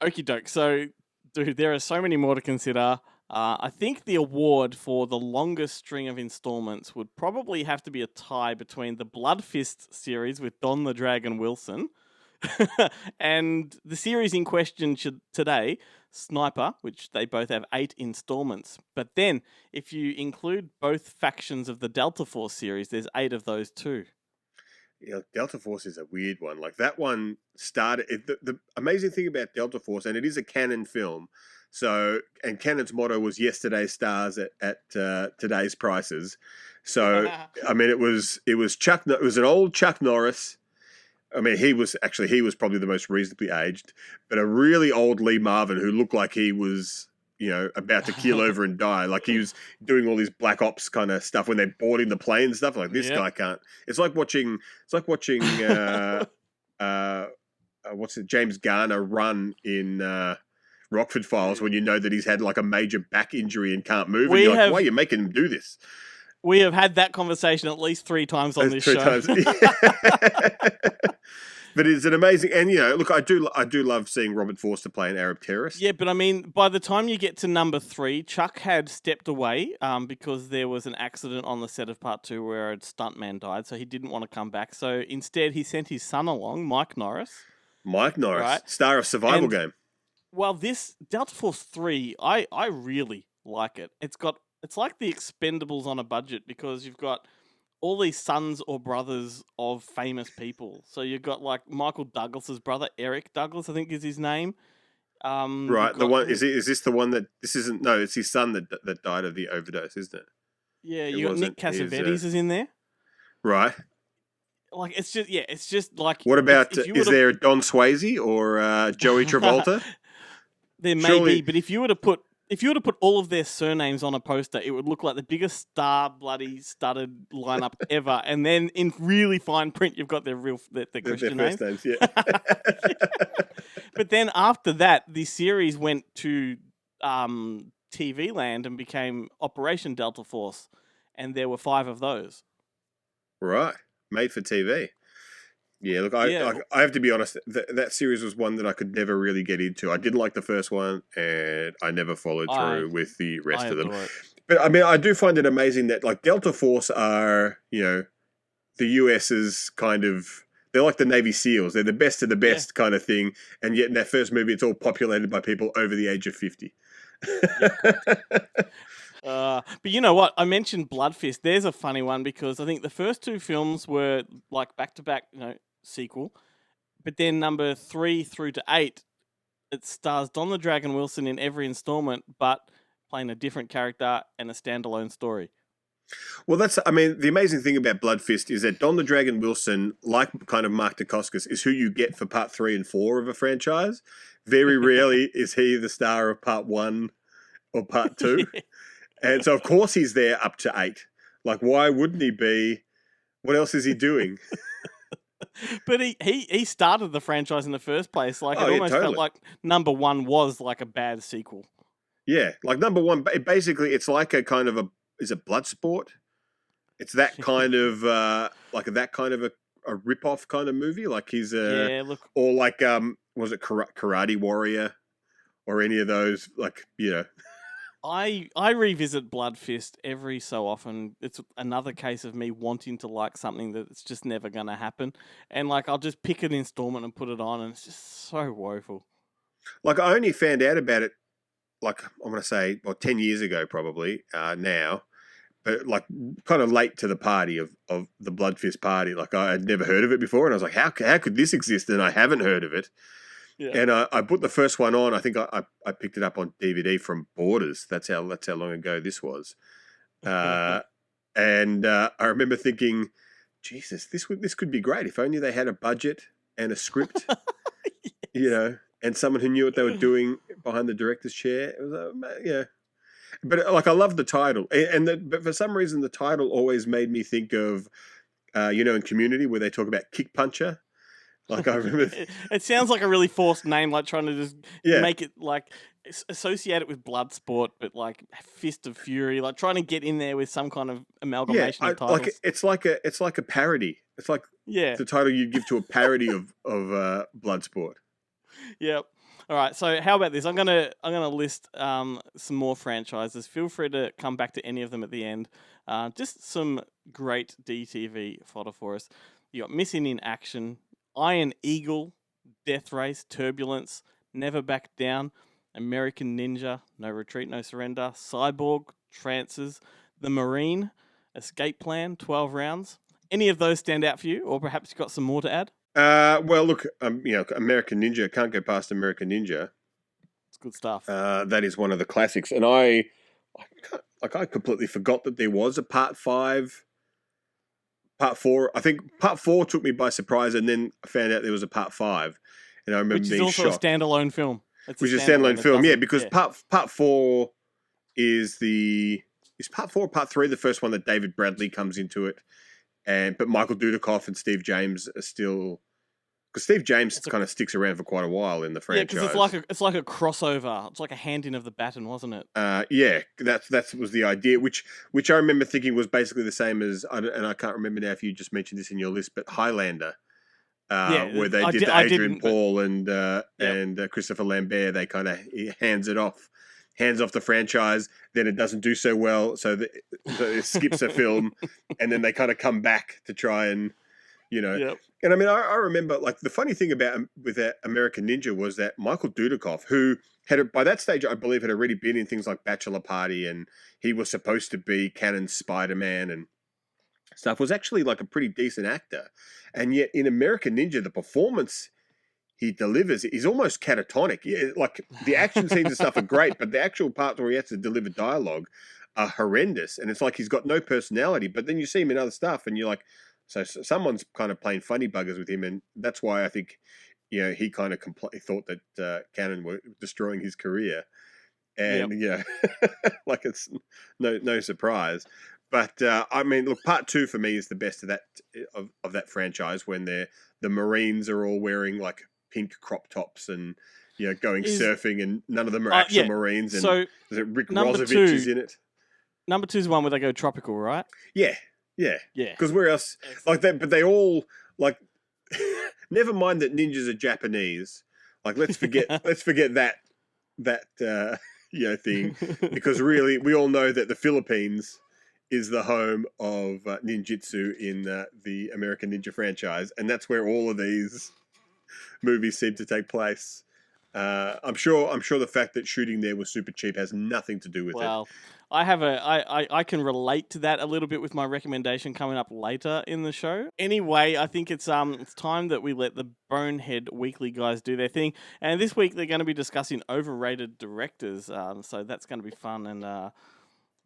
Okie doke. So, dude, there are so many more to consider. I think the award for the longest string of installments would probably have to be a tie between the Blood Fist series with Don the Dragon Wilson and the series in question today, Sniper, which they both have 8 installments. But then, if you include both factions of the Delta Force series, there's 8 of those too.
Yeah, Delta Force is a weird one. Like that one started. The amazing thing about Delta Force, and it is a canon film. So, and Canon's motto was "Yesterday's stars at today's prices." So, I mean, it was an old Chuck Norris I mean, he was probably the most reasonably aged, but a really old Lee Marvin who looked like he was, about to keel over and die. Like he was doing all these black ops kind of stuff when they're boarding the plane and stuff. Like this guy can't. It's like watching. What's it? James Garner run in Rockford Files when you know that he's had like a major back injury and can't move. And you're like, why are you making him do this?
We have had that conversation at least 3 times on this show.
3 times. But it's an amazing, and look, I do love seeing Robert Forster play an Arab terrorist.
Yeah, but I mean, by the time you get to number 3, Chuck had stepped away because there was an accident on the set of part 2 where a stuntman died, so he didn't want to come back. So instead, he sent his son along, Mike Norris.
Mike Norris, star of Survival Game.
Well, this Delta Force 3, I really like it. It's like the Expendables on a budget because you've got all these sons or brothers of famous people. So you've got like Michael Douglas's brother, Eric Douglas, I think is his name.
Right. The one is this the one that this isn't? No, it's his son that died of the overdose, isn't it?
Yeah, you got Nick Cassavetes is in there.
Right.
Like it's just like.
What about is there Don Swayze or Joey Travolta?
There may be, but if you were to put all of their surnames on a poster, it would look like the biggest star bloody studded lineup ever. And then in really fine print, you've got their Christian names.
Yeah.
But then after that, the series went to TV land and became Operation Delta Force, and there were 5 of those.
Right, made for TV. Yeah, look, I have to be honest. That series was one that I could never really get into. I didn't like the first one, and I never followed through with the rest of them. But I mean, I do find it amazing that like Delta Force are, the US's kind of. They're like the Navy SEALs. They're the best of the best kind of thing, and yet in that first movie, it's all populated by people over the age of 50.
But you know what? I mentioned Blood Fist. There's a funny one because I think the first 2 films were like back-to-back, sequel. But then number 3 through to 8, it stars Don the Dragon Wilson in every installment, but playing a different character and a standalone story.
Well, the amazing thing about Blood Fist is that Don the Dragon Wilson, like kind of Mark Dacascos, is who you get for part 3 and 4 of a franchise. Very rarely is he the star of part 1 or part 2. And so, of course, he's there up to 8. Like, why wouldn't he be? What else is he doing?
But he started the franchise in the first place. Like, it almost felt like number 1 was like a bad sequel.
Yeah, like number 1, basically, it's like a kind of is it Bloodsport? It's that kind of, a rip-off kind of movie. Like he's or like, was it Karate Warrior or any of those? Like,
I revisit Blood Fist every so often. It's another case of me wanting to like something that's just never going to happen. And like, I'll just pick an installment and put it on, and it's just so woeful. Like,
I only found out about it, like, I'm going to say, 10 years ago probably, now. But like, kind of late to the party of the Blood Fist party. Like, I had never heard of it before. And I was like, how could this exist? And I haven't heard of it. Yeah. And I put the first one on. I think I picked it up on DVD from Borders. That's how long ago this was. And I remember thinking, Jesus, this could be great if only they had a budget and a script, and someone who knew what they were doing behind the director's chair. It was but like I love the title, but for some reason the title always made me think of, in Community where they talk about Kick Puncher. Like I remember,
it sounds like a really forced name, like trying to just make it like associate it with Bloodsport, but like Fist of Fury, like trying to get in there with some kind of amalgamation of titles.
Like it's like a parody. It's like the title you'd give to a parody of Bloodsport.
Yep. All right. So how about this? I'm gonna list some more franchises. Feel free to come back to any of them at the end. Just some great DTV fodder for us. You got Missing in Action, Iron Eagle, Death Race, Turbulence, Never Back Down, American Ninja, No Retreat, No Surrender, Cyborg, Trances, The Marine, Escape Plan, 12 Rounds. Any of those stand out for you, or perhaps you've got some more to add?
Well, look, American Ninja, can't go past American Ninja.
It's good stuff.
That is one of the classics, and I completely forgot that there was a part 5 part 4. I think part 4 took me by surprise, and then I found out there was a part 5, and I remember
Which is
being
also
shocked.
a standalone film.
Which is a standalone film, yeah,
doesn't-
because part 4 is part 4 or part 3 the first one that David Bradley comes into it, but Michael Dudikoff and Steve James are still, because Steve James kind of sticks around for quite a while in the
Yeah,
franchise.
because it's like a crossover. It's like a handing of the baton, wasn't it?
Yeah, that was the idea, which I remember thinking was basically the same as, and I can't remember now if you just mentioned this in your list, but Highlander, where they did the Adrian Paul and Christopher Lambert. They kind of hands off the franchise. Then it doesn't do so well, so it skips a film, and then they kind of come back to try and,
Yep.
And I mean, I remember, like, the funny thing with that American Ninja was that Michael Dudikoff, who had by that stage, I believe, had already been in things like Bachelor Party, and he was supposed to be Cannon's Spider-Man and stuff, was actually like a pretty decent actor. And yet in American Ninja, the performance he delivers is almost catatonic. Yeah, like, the action scenes and stuff are great, but the actual parts where he has to deliver dialogue are horrendous. And it's like he's got no personality. But then you see him in other stuff, and you're like, so someone's kind of playing funny buggers with him, and that's why I think, he kind of thought that Cannon were destroying his career, and like, it's no surprise. But I mean, look, part 2 for me is the best of that franchise, when the Marines are all wearing like pink crop tops and going surfing, and none of them are actual Marines. And
so
Rick Rosovich is in it.
Number 2 is the one where they go tropical, right?
Yeah. Yeah.
Yeah.
Because where else? Like that, but they all, like, never mind that ninjas are Japanese. Like, let's forget that thing, because really we all know that the Philippines is the home of ninjutsu in the American Ninja franchise, and that's where all of these movies seem to take place. I'm sure the fact that shooting there was super cheap has nothing to do with it.
I can relate to that a little bit with my recommendation coming up later in the show. Anyway, I think it's time that we let the Bonehead Weekly guys do their thing. And this week they're going to be discussing overrated directors. So that's going to be fun, and I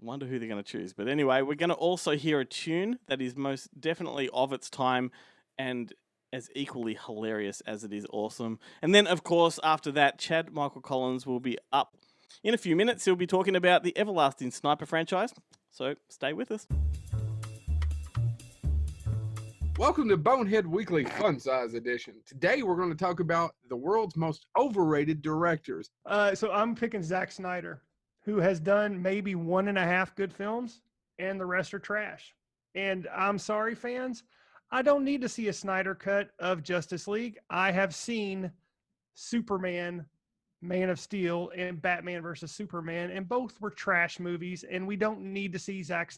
wonder who they're going to choose. But anyway, we're going to also hear a tune that is most definitely of its time and as equally hilarious as it is awesome. And then, of course, after that, Chad Michael Collins will be up. In a few minutes, he'll be talking about the everlasting Sniper franchise, so stay with us.
Welcome to Bonehead Weekly Fun Size Edition. Today we're going to talk about the world's most overrated directors.
So I'm picking Zack Snyder, who has done maybe 1.5 good films, and the rest are trash. And I'm sorry, fans, I don't need to see a Snyder cut of Justice League. I have seen Superman, Man of Steel, and Batman versus Superman, and both were trash movies, and we don't need to see Zack.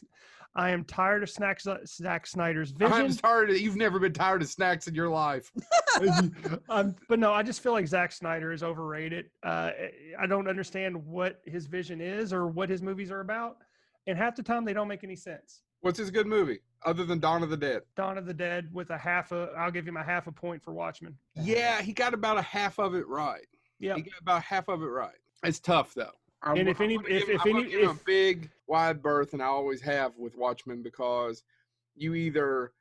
I am tired of Zack Snyder's vision.
I'm tired of, you've never been tired of snacks in your life.
But no, I just feel like Zack Snyder is overrated. I don't understand what his vision is or what his movies are about, and half the time they don't make any sense.
What's his good movie other than Dawn of the Dead?
Dawn of the Dead with I'll give him a 0.5 point for Watchmen.
Yeah, he got about a half of it right.
Yeah,
he got about half of it right. It's tough though. I'm
give him
a big wide berth, and I always have with Watchmen, because you either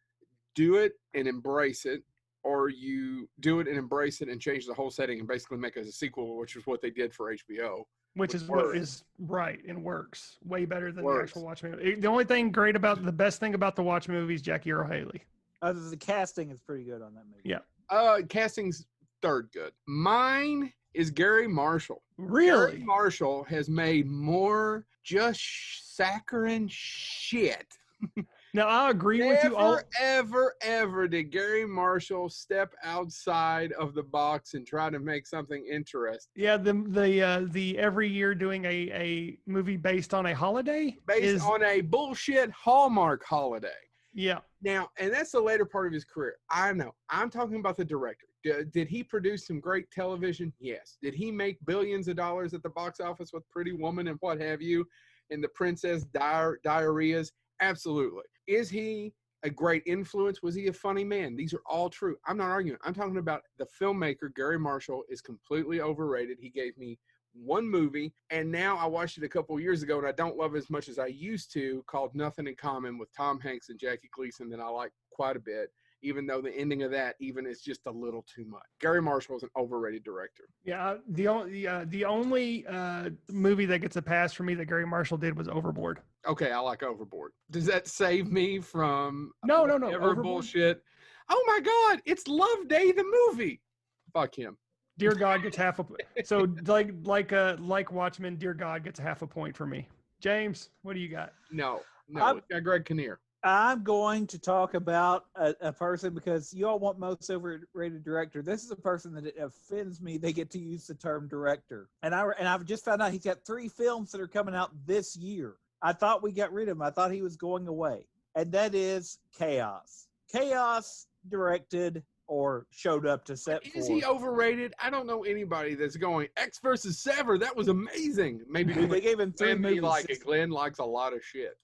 do it and embrace it, or you do it and embrace it and change the whole setting and basically make it a sequel, which is what they did for HBO.
Which is what is right and works way better than the actual Watchmen. The only thing the best thing about the Watchmen movie is Jackie Earle Haley.
The casting is pretty good on that movie.
Yeah.
Casting's third good. Mine is Gary Marshall.
Really?
Gary Marshall has made more just saccharine shit.
Now, I agree with you.
Ever did Gary Marshall step outside of the box and try to make something interesting.
Yeah, the every year doing a movie based on a holiday?
Based on a bullshit Hallmark holiday.
Yeah.
Now, and that's the later part of his career. I know. I'm talking about the director. Did he produce some great television? Yes. Did he make billions of dollars at the box office with Pretty Woman and what have you, and the Princess Diaries? Absolutely. Is he a great influence? Was he a funny man? These are all true. I'm not arguing. I'm talking about the filmmaker. Gary Marshall is completely overrated. He gave me one movie, and now I watched it a couple years ago, and I don't love it as much as I used to, called Nothing in Common with Tom Hanks and Jackie Gleason, that I like quite a bit, even though the ending of that even is just a little too much. Gary Marshall is an overrated director.
Yeah, the only movie that gets a pass for me that Gary Marshall did was Overboard.
Okay, I like Overboard. Does that save me from
No.
ever bullshit? Oh my God, it's Love Day the movie. Fuck him.
Dear God gets half a so like Watchmen. Dear God gets half a point for me. James, what do you got?
No, it's got Greg Kinnear.
I'm going to talk about a person because you all want most overrated director. This is a person that it offends me. They get to use the term director, and I've just found out he's got 3 films that are coming out this year. I thought we got rid of him. I thought he was going away, and that is Chaos. Chaos directed or showed up to Sept.
Is he overrated? I don't know anybody that's going X versus Sever. That was amazing. Maybe
they gave him 3 movies.
Like it. Glenn likes a lot of shit.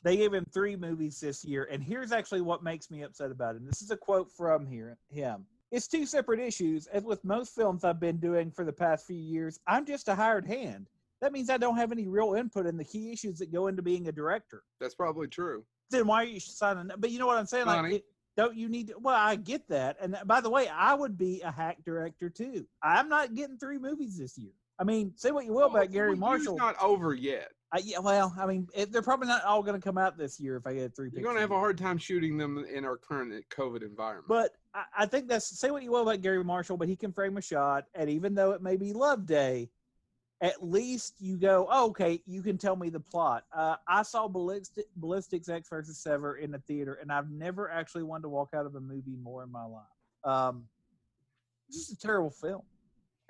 They gave him 3 movies this year, and here's actually what makes me upset about him. This is a quote from him. It's 2 separate issues, as with most films I've been doing for the past few years, I'm just a hired hand. That means I don't have any real input in the key issues that go into being a director.
That's probably true.
Then why are you signing? But you know what I'm saying? Don't you need to, well, I get that. And by the way, I would be a hack director too. I'm not getting 3 movies this year. I mean, say what you will about Gary Marshall.
He's not over yet.
They're probably not all going to come out this year if I get 3 pictures.
You're going to have a hard time shooting them in our current COVID environment.
But I think say what you will about Gary Marshall, but he can frame a shot. And even though it may be Love Day, at least you go, oh, okay, you can tell me the plot. I saw Ballistics X versus Sever in the theater, and I've never actually wanted to walk out of a movie more in my life. It's just a terrible film.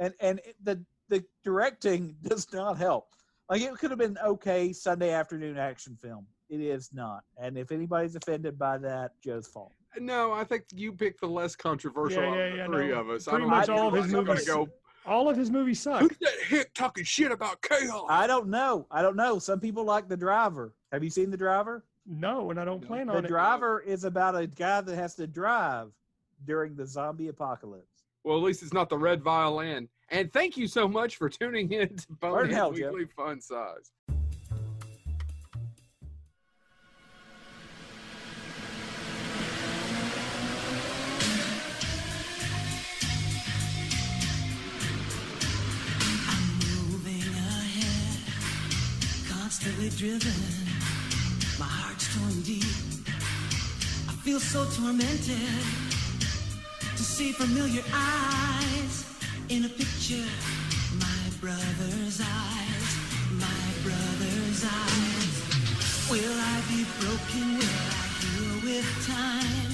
And the directing does not help. Like, it could have been okay Sunday afternoon action film. It is not. And if anybody's offended by that, Joe's fault.
No, I think you picked the less controversial of the 3 of us.
Pretty much all of his movies. All of his movies suck.
Who's that hick talking shit about Chaos?
I don't know. Some people like The Driver. Have you seen The Driver?
No, and I don't plan on it.
The Driver is about a guy that has to drive during the zombie apocalypse.
Well, at least it's not the red violin. And thank you so much for tuning in to Bonehead Weekly Fun Size.
Constantly driven, my heart's torn deep. I feel so tormented to see familiar eyes in a picture. My brother's eyes, my brother's eyes. Will I be broken? Will I heal with time?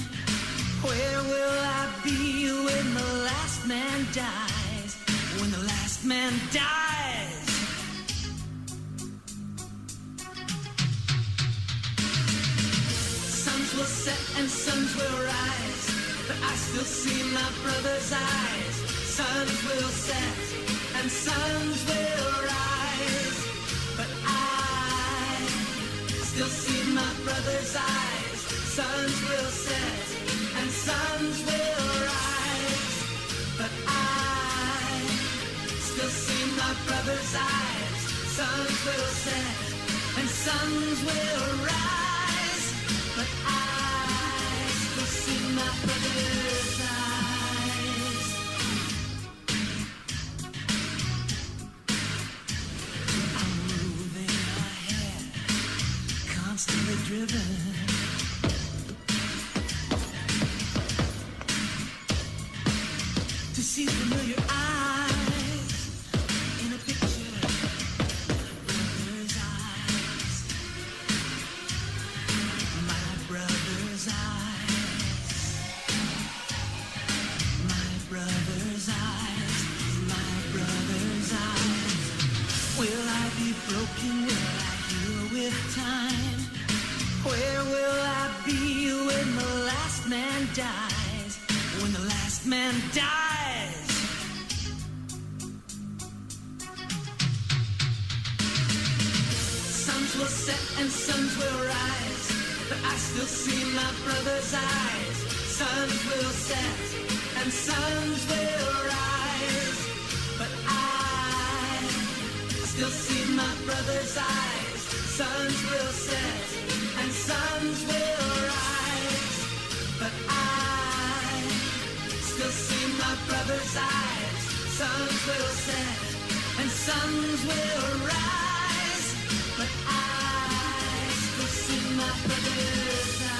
Where will I be when the last man dies? When the last man dies. Suns will set and suns will rise, but I still see my brother's eyes. Suns will set and suns will rise, but I still see my brother's eyes. Suns will set and suns will rise, but I still see my brother's eyes. Suns will set and suns will rise, but I still see my brother's eyes. I'm moving ahead, constantly driven. To see familiar eyes in a picture, my brother's eyes, my brother's eyes, my brother's eyes. Will I be broken? Will I heal with time? Where will I be when the last man dies? When the last man dies. Suns will set and suns will rise, but I still see my brother's eyes. Suns will set and suns will rise, but I brothers' eyes. Suns will set and suns will rise. But I still see my brother's eyes. Suns will set and suns will rise. But I still see my brother's eyes.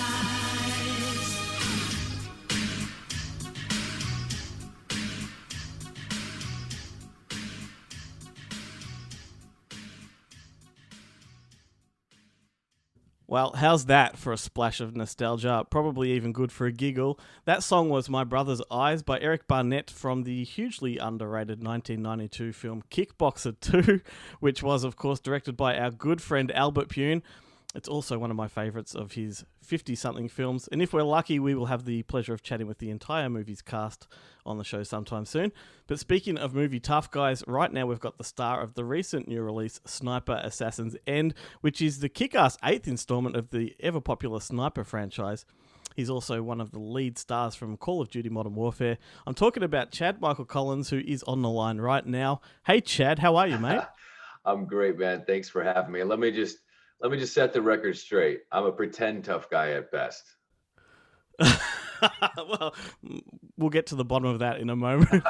Well, how's that for a splash of nostalgia? Probably even good for a giggle. That song was My Brother's Eyes by Eric Barnett from the hugely underrated 1992 film Kickboxer 2, which was, of course, directed by our good friend Albert Pune. It's also one of my favourites of his 50-something films, and if we're lucky, we will have the pleasure of chatting with the entire movie's cast on the show sometime soon. But speaking of movie tough guys, right now we've got the star of the recent new release, Sniper Assassin's End, which is the kick-ass 8th installment of the ever-popular Sniper franchise. He's also one of the lead stars from Call of Duty Modern Warfare. I'm talking about Chad Michael Collins, who is on the line right now. Hey, Chad, how are you, mate?
I'm great, man. Thanks for having me. Let me just set the record straight. I'm a pretend tough guy at best.
Well, we'll get to the bottom of that in a moment.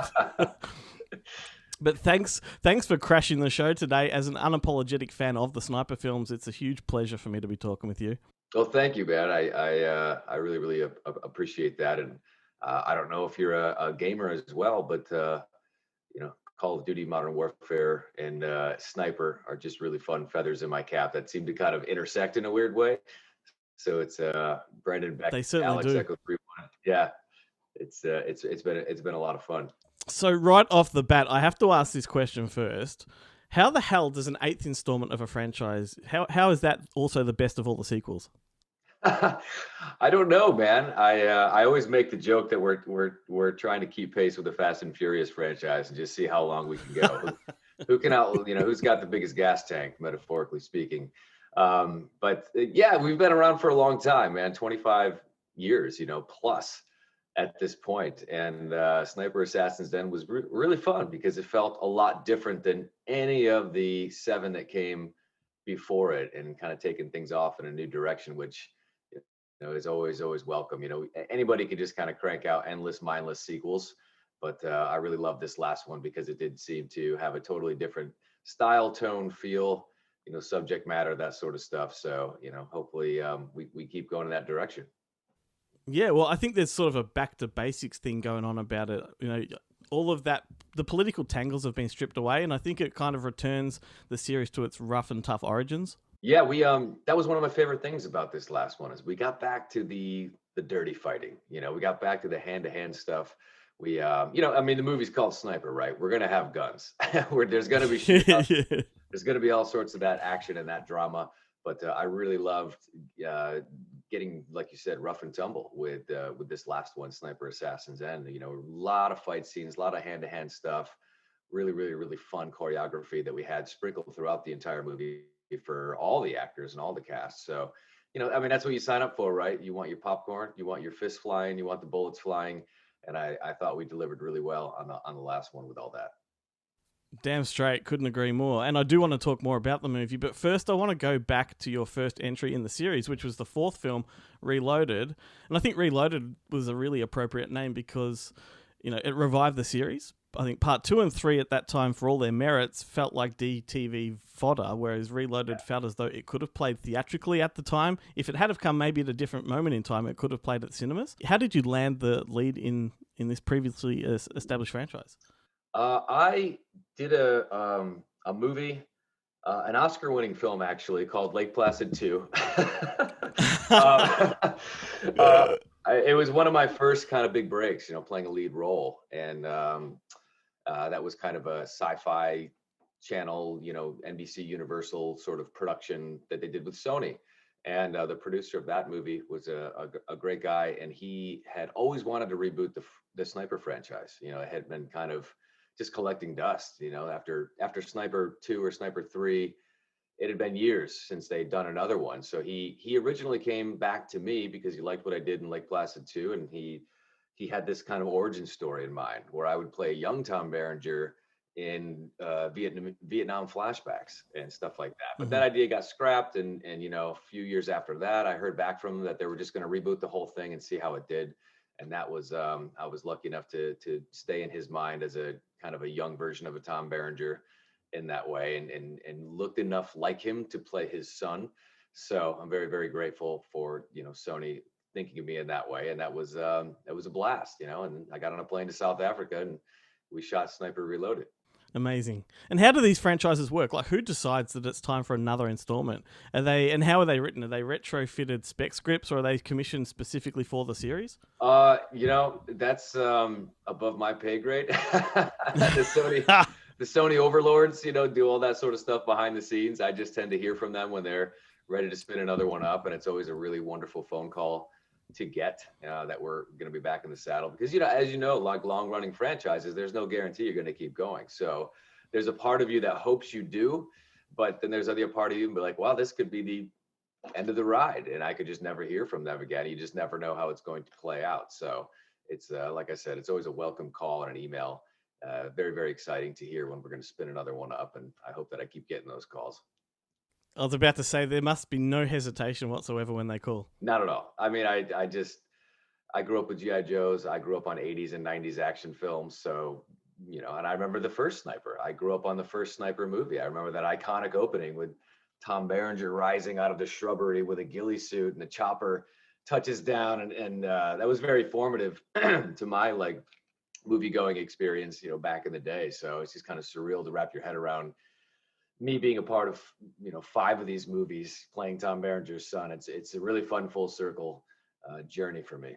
But thanks for crashing the show today. As an unapologetic fan of the Sniper films, it's a huge pleasure for me to be talking with you.
Well, thank you, man. I really appreciate that. And I don't know if you're a gamer as well, but Call of Duty Modern Warfare and Sniper are just really fun feathers in my cap that seem to kind of intersect in a weird way. So it's Brandon Beck,
they certainly
Alex
do.
Echo 31. Yeah, it's been a lot of fun.
So right off the bat, I have to ask this question first. How the hell does an 8th installment of a franchise, how is that also the best of all the sequels?
I don't know, man. I always make the joke that we're trying to keep pace with the Fast and Furious franchise and just see how long we can go. Who can who's got the biggest gas tank, metaphorically speaking. But yeah, we've been around for a long time, man. 25 years, plus at this point. And Sniper Assassin's End was really fun because it felt a lot different than any of the 7 that came before it, and kind of taking things off in a new direction, which is always welcome. Anybody can just kind of crank out endless, mindless sequels, but I really love this last one because it did seem to have a totally different style, tone, feel, subject matter, that sort of stuff. So, hopefully we keep going in that direction.
Yeah, well, I think there's sort of a back to basics thing going on about it. All of that, the political tangles have been stripped away, and I think it kind of returns the series to its rough and tough origins.
Yeah, we that was one of my favorite things about this last one is we got back to the dirty fighting. We got back to the hand-to-hand stuff. We the movie's called Sniper, right? We're gonna have guns. There's gonna be there's gonna be all sorts of that action and that drama. But I really loved getting, like you said, rough and tumble with this last one, Sniper Assassin's End. A lot of fight scenes, a lot of hand-to-hand stuff. Really, really, really fun choreography that we had sprinkled throughout the entire movie for all the actors and all the cast. So, that's what you sign up for, right? You want your popcorn, you want your fists flying, you want the bullets flying. And I thought we delivered really well on the last one with all that.
Damn straight, couldn't agree more. And I do want to talk more about the movie, but first I want to go back to your first entry in the series, which was the 4th film, Reloaded. And I think Reloaded was a really appropriate name because, it revived the series. I think part 2 and 3 at that time, for all their merits, felt like DTV fodder, whereas Reloaded felt as though it could have played theatrically at the time. If it had have come maybe at a different moment in time, it could have played at cinemas. How did you land the lead in this previously established franchise?
I did a movie, an Oscar-winning film actually, called Lake Placid 2. It was one of my first kind of big breaks, playing a lead role, and that was kind of a sci-fi channel, NBC Universal sort of production that they did with Sony. And the producer of that movie was a great guy, and he had always wanted to reboot the Sniper franchise. It had been kind of just collecting dust, after Sniper 2 or Sniper 3, it had been years since they'd done another one. So he originally came back to me because he liked what I did in Lake Placid 2, and he had this kind of origin story in mind where I would play young Tom Berenger in Vietnam flashbacks and stuff like that. But
Mhm.
that idea got scrapped, and a few years after that, I heard back from them that they were just going to reboot the whole thing and see how it did. And that was I was lucky enough to stay in his mind as a kind of a young version of a Tom Berenger in that way, and looked enough like him to play his son. So I'm very, very grateful for Sony thinking of me in that way, and that was a blast, And I got on a plane to South Africa, and we shot Sniper Reloaded.
Amazing. And how do these franchises work? Like, who decides that it's time for another installment? And how are they written? Are they retrofitted spec scripts, or are they commissioned specifically for the series?
That's above my pay grade. The Sony overlords, do all that sort of stuff behind the scenes. I just tend to hear from them when they're ready to spin another one up, and it's always a really wonderful phone call to get that we're going to be back in the saddle, because as like long running franchises, there's no guarantee you're going to keep going. So there's a part of you that hopes you do, but then there's other part of you and be like, wow, this could be the end of the ride, and I could just never hear from them again. You just never know how it's going to play out. So it's like I said, it's always a welcome call and an email. Very, very exciting to hear when we're going to spin another one up, and I hope that I keep getting those calls.
I was about to say, there must be no hesitation whatsoever when they call.
Not at all. I mean, I grew up with G.I. Joes. I grew up on 80s and 90s action films. So, and I remember the first Sniper. I grew up on the first Sniper movie. I remember that iconic opening with Tom Berenger rising out of the shrubbery with a ghillie suit, and the chopper touches down. And that was very formative to my movie going experience, back in the day. So it's just kind of surreal to wrap your head around me being a part of 5 of these movies, playing Tom Berenger's son. It's a really fun full circle journey for me.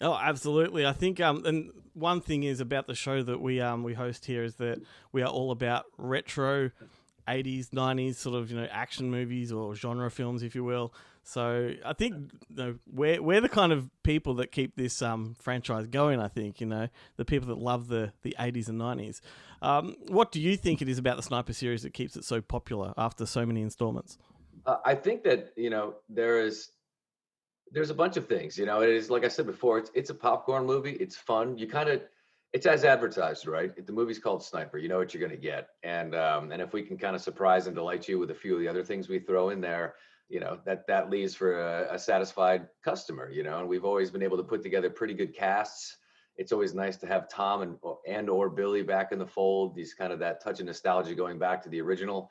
Oh, absolutely. I think and one thing is about the show that we host here is that we are all about retro 80s, 90s sort of action movies or genre films, if you will. So I think we're the kind of people that keep this franchise going. I think the people that love the 80s and 90s. What do you think it is about the Sniper series that keeps it so popular after so many installments?
I think that there's a bunch of things. It is, like I said before, it's a popcorn movie. It's fun. It's as advertised, right? If the movie's called Sniper, you know what you're going to get. And if we can kind of surprise and delight you with a few of the other things we throw in there, that leaves for a satisfied customer. And we've always been able to put together pretty good casts. It's always nice to have Tom and or Billy back in the fold. These kind of that touch of nostalgia going back to the original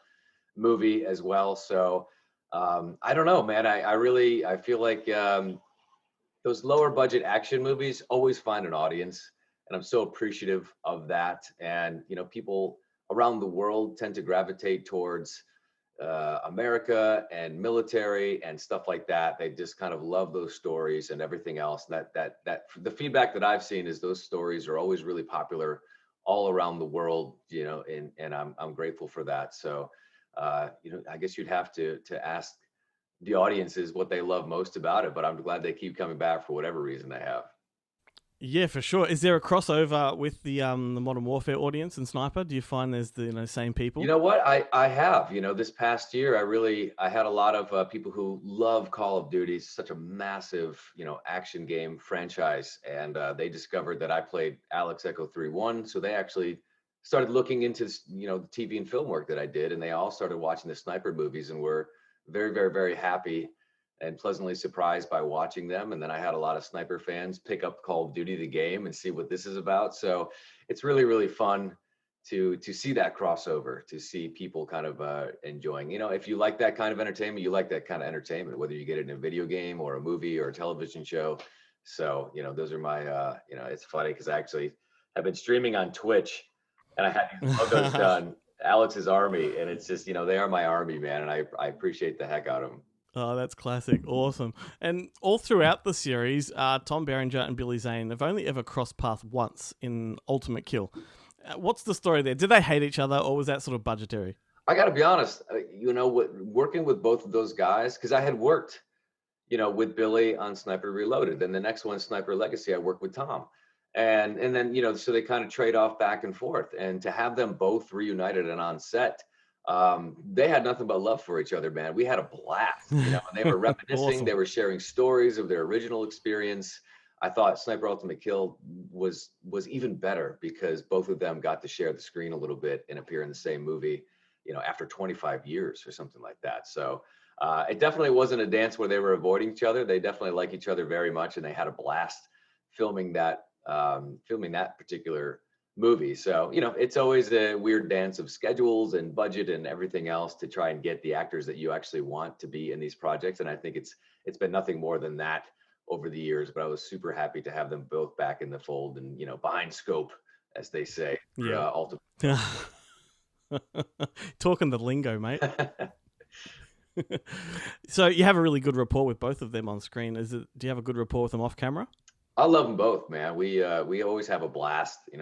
movie as well. So I don't know, man. I feel like those lower budget action movies always find an audience. And I'm so appreciative of that. And, people around the world tend to gravitate towards America and military and stuff like that. They just kind of love those stories and everything else. That the feedback that I've seen is those stories are always really popular all around the world, and I'm grateful for that. So, I guess you'd have to ask the audiences what they love most about it, but I'm glad they keep coming back for whatever reason they have.
Yeah, for sure. Is there a crossover with the Modern Warfare audience and Sniper? Do you find there's the same people?
You know what? I have. This past year, I had a lot of people who love Call of Duty. It's such a massive, action game franchise, and they discovered that I played Alex Echo 3-1, so they actually started looking into the TV and film work that I did, and they all started watching the Sniper movies and were very, very, very happy and pleasantly surprised by watching them. And then I had a lot of Sniper fans pick up Call of Duty, the game, and see what this is about. So it's really, really fun to see that crossover, to see people kind of enjoying, if you like that kind of entertainment, you like that kind of entertainment, whether you get it in a video game or a movie or a television show. So, those are my, it's funny because I actually have been streaming on Twitch, and I had these logos done, Alex's Army, and it's just, they are my army, man. And I appreciate the heck out of them.
Oh, that's classic. Awesome. And all throughout the series, Tom Berenger and Billy Zane have only ever crossed paths once in Ultimate Kill. What's the story there? Did they hate each other, or was that sort of budgetary?
I got to be honest, working with both of those guys, because I had worked, with Billy on Sniper Reloaded. Then the next one, Sniper Legacy, I worked with Tom. And then, so they kind of trade off back and forth. And to have them both reunited and on set, they had nothing but love for each other, man. We had a blast, and they were reminiscing. Awesome. They were sharing stories of their original experience. I thought Sniper Ultimate Kill was even better because both of them got to share the screen a little bit and appear in the same movie, after 25 years or something like that. So it definitely wasn't a dance where they were avoiding each other. They definitely like each other very much, and they had a blast filming that particular movie. So it's always a weird dance of schedules and budget and everything else to try and get the actors that you actually want to be in these projects. And I think it's been nothing more than that over the years, but I was super happy to have them both back in the fold and, behind scope, as they say.
Yeah.
Ultimate.
Talking the lingo, mate. So you have a really good rapport with both of them on screen. Do you have a good rapport with them off camera?
I love them both, man. We always have a blast. He's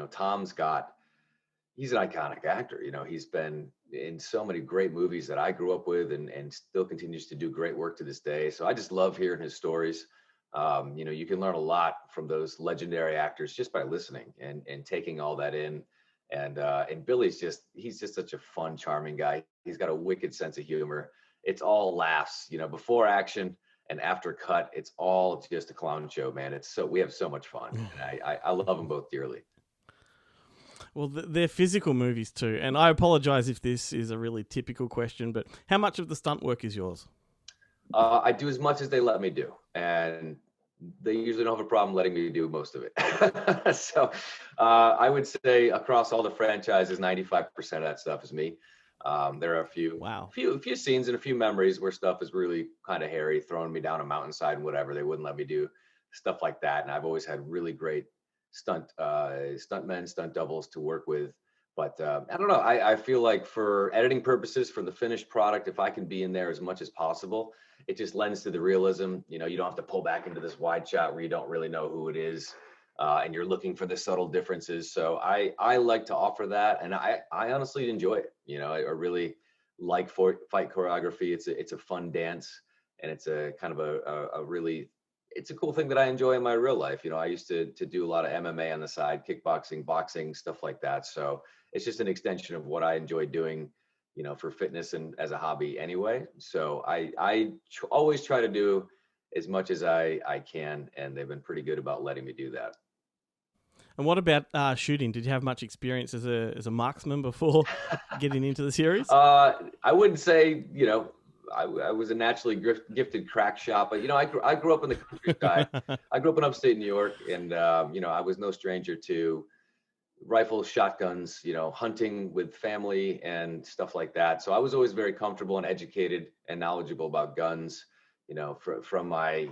an iconic actor. He's been in so many great movies that I grew up with and still continues to do great work to this day. So I just love hearing his stories. You can learn a lot from those legendary actors just by listening and taking all that in. And Billy's he's just such a fun, charming guy. He's got a wicked sense of humor. It's all laughs, before action and after cut. It's all just a clown show, man. We have so much fun. And I love them both dearly.
Well, they're physical movies too. And I apologize if this is a really typical question, but how much of the stunt work is yours?
I do as much as they let me do, and they usually don't have a problem letting me do most of it. So I would say across all the franchises, 95% of that stuff is me. There are a few scenes and a few memories where stuff is really kind of hairy, throwing me down a mountainside and whatever. They wouldn't let me do stuff like that. And I've always had really great stuntmen, stunt doubles to work with. But I don't know. I feel like for editing purposes, for the finished product, if I can be in there as much as possible, it just lends to the realism. You don't have to pull back into this wide shot where you don't really know who it is. And you're looking for the subtle differences. So I like to offer that. And I honestly enjoy it. I really like fight choreography. It's a fun dance. And it's a kind of a really, it's a cool thing that I enjoy in my real life. I used to do a lot of MMA on the side, kickboxing, boxing, stuff like that. So it's just an extension of what I enjoy doing, for fitness and as a hobby anyway. So I always try to do as much as I can. And they've been pretty good about letting me do that.
And what about shooting? Did you have much experience as a marksman before getting into the series?
I wouldn't say, I was a naturally gifted crack shot, but I grew up in the countryside. I grew up in upstate New York, and I was no stranger to rifles, shotguns, hunting with family and stuff like that. So I was always very comfortable and educated and knowledgeable about guns, from my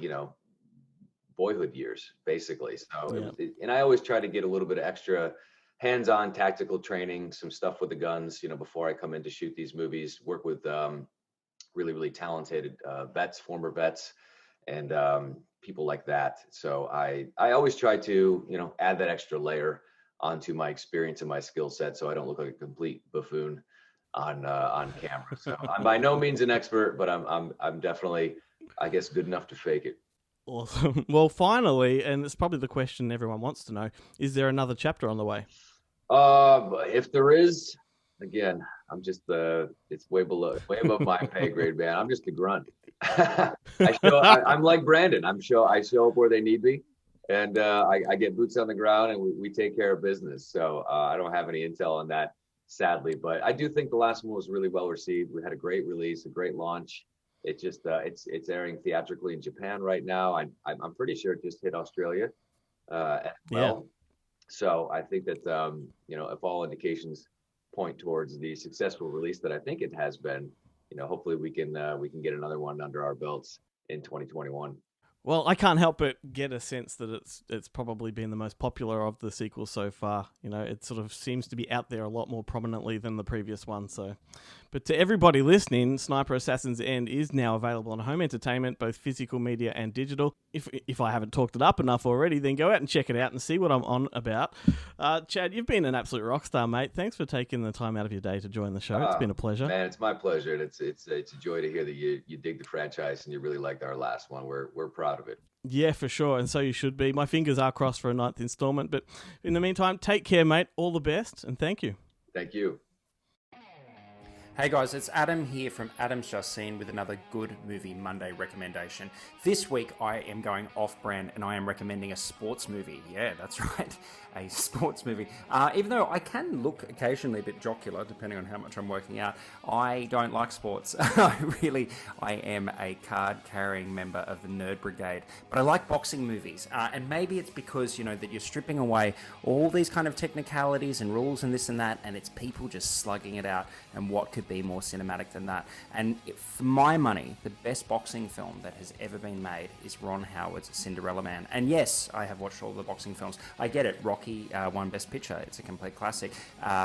boyhood years, basically. So and I always try to get a little bit of extra hands-on tactical training, some stuff with the guns, before I come in to shoot these movies. Work with really, really talented former vets, and people like that. So I always try to, add that extra layer onto my experience and my skill set, so I don't look like a complete buffoon on camera. So I'm by no means an expert, but I'm definitely, I guess, good enough to fake it.
Awesome. Well, finally, and it's probably the question everyone wants to know, is there another chapter on the way?
If there is, again, I'm just it's way above my pay grade, man. I'm just a grunt. I'm like Brandon. I show up where they need me, and I get boots on the ground, and we take care of business. So I don't have any intel on that, sadly, but I do think the last one was really well received. We had a great release, a great launch. It just it's airing theatrically in Japan right now. I'm pretty sure it just hit Australia as well. Yeah. So I think that if all indications point towards the successful release that I think it has been, hopefully we can get another one under our belts in 2021.
Well, I can't help but get a sense that it's probably been the most popular of the sequels so far. It sort of seems to be out there a lot more prominently than the previous one. So, but to everybody listening, Sniper Assassin's End is now available on home entertainment, both physical media and digital. If I haven't talked it up enough already, then go out and check it out and see what I'm on about. Chad, you've been an absolute rock star, mate. Thanks for taking the time out of your day to join the show. It's been a pleasure.
Man, it's my pleasure. And it's a joy to hear that you dig the franchise and you really liked our last one. We're proud of it.
Yeah, for sure. And so you should be. My fingers are crossed for a 9th installment. But in the meantime, take care, mate. All the best. And thank you.
Thank you.
Hey guys, it's Adam here from Adam's Just Seen with another Good Movie Monday recommendation. This week I am going off-brand and I am recommending a sports movie. Yeah, that's right, a sports movie. Even though I can look occasionally a bit jocular, depending on how much I'm working out, I don't like sports. I am a card-carrying member of the Nerd Brigade, but I like boxing movies. And maybe it's because, that you're stripping away all these kind of technicalities and rules and this and that, and it's people just slugging it out, and what could be more cinematic than that. And for my money, the best boxing film that has ever been made is Ron Howard's Cinderella Man. And yes, I have watched all the boxing films. I get it. Rocky won Best Picture. It's a complete classic.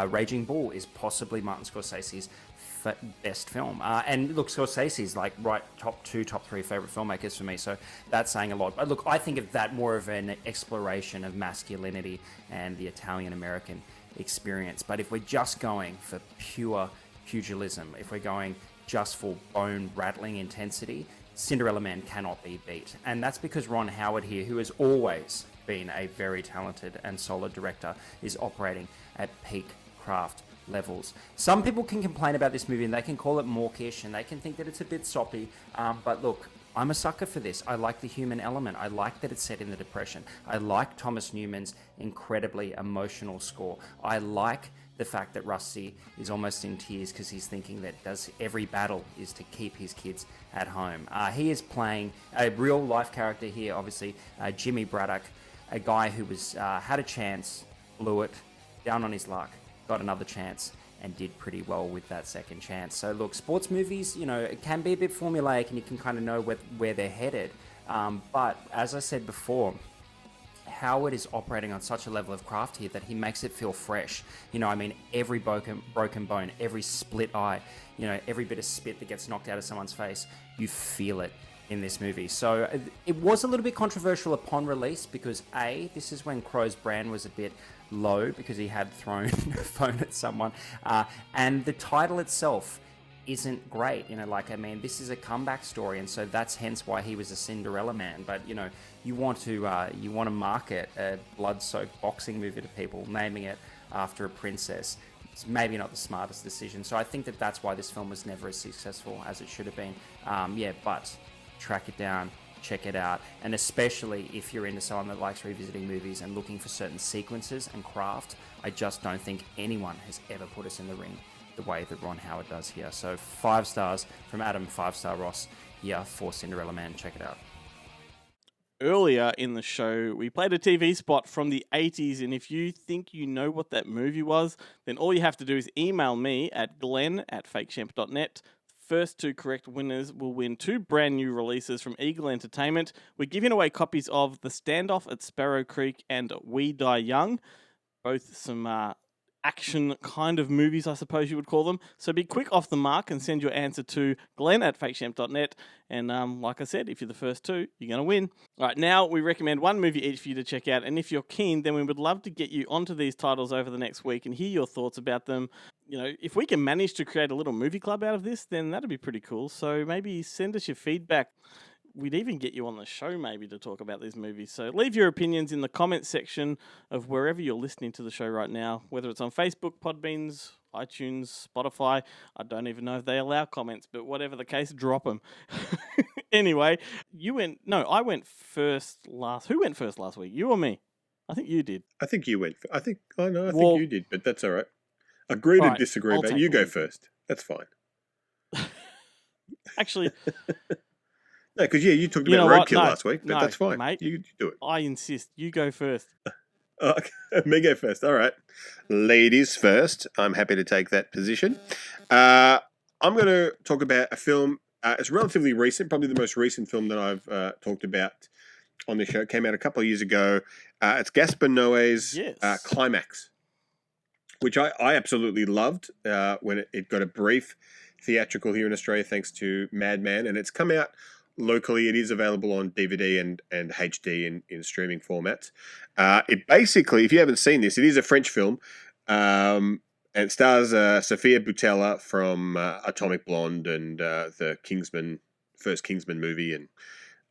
Raging Bull is possibly Martin Scorsese's best film. And look, Scorsese's like top 3 favorite filmmakers for me, so that's saying a lot. But look, I think of that more of an exploration of masculinity and the Italian-American experience. But if we're just going for pure pugilism, if we're going just for bone-rattling intensity, Cinderella Man cannot be beat. And that's because Ron Howard here, who has always been a very talented and solid director, is operating at peak craft levels. Some people can complain about this movie and they can call it mawkish and they can think that it's a bit soppy, but look, I'm a sucker for this. I like the human element. I like that it's set in the Depression. I like Thomas Newman's incredibly emotional score. I like the fact that Rusty is almost in tears because he's thinking that every battle is to keep his kids at home. He is playing a real life character here, obviously, Jimmy Braddock, a guy who was had a chance, blew it, down on his luck, got another chance, and did pretty well with that second chance. So look, sports movies, it can be a bit formulaic and you can kind of know where they're headed. But as I said before, Howard is operating on such a level of craft here that he makes it feel fresh. Every broken bone, every split eye, every bit of spit that gets knocked out of someone's face, you feel it in this movie. So it was a little bit controversial upon release because this is when Crow's brand was a bit low because he had thrown a phone at someone, and the title itself isn't great. This is a comeback story, and so that's hence why he was a Cinderella Man. But you want to market a blood-soaked boxing movie to people, naming it after a princess. It's maybe not the smartest decision. So I think that's why this film was never as successful as it should have been. But track it down, check it out, and especially if you're into someone that likes revisiting movies and looking for certain sequences and craft, I just don't think anyone has ever put us in the ring the way that Ron Howard does here. So 5 stars from Adam, 5-star Ross here for Cinderella Man. Check it out.
Earlier in the show, we played a TV spot from the 80s, and if you think you know what that movie was, then all you have to do is email me at glenn@fakeshemp.net. First 2 correct winners will win 2 brand new releases from Eagle Entertainment. We're giving away copies of The Standoff at Sparrow Creek and We Die Young, both some action kind of movies, I suppose you would call them. So be quick off the mark and send your answer to glenn@fakeshemp.net. And like I said, if you're the first 2, you're going to win. All right, now we recommend 1 movie each for you to check out. And if you're keen, then we would love to get you onto these titles over the next week and hear your thoughts about them. If we can manage to create a little movie club out of this, then that'd be pretty cool. So maybe send us your feedback. We'd even get you on the show maybe to talk about these movies. So leave your opinions in the comments section of wherever you're listening to the show right now, whether it's on Facebook, Podbeans, iTunes, Spotify. I don't even know if they allow comments, but whatever the case, drop them. Anyway, I went first last. Who went first last week? You or me? I think you did.
I think you went. I think you did, but that's all right. Agree to disagree, but you go first. That's fine.
Actually...
No, because you talked about roadkill last week, but that's fine.
Mate,
you do it.
I insist. You go first.
Okay. Me go first. All right. Ladies first. I'm happy to take that position. I'm going to talk about a film. It's relatively recent, probably the most recent film that I've talked about on the show. It came out a couple of years ago. It's Gaspar Noé's Climax, which I absolutely loved when it got a brief theatrical here in Australia thanks to Madman, and it's come out locally. It is available on DVD and HD in streaming formats. It basically, if you haven't seen this, it is a French film, and it stars Sophia Boutella from Atomic Blonde and the first Kingsman movie, and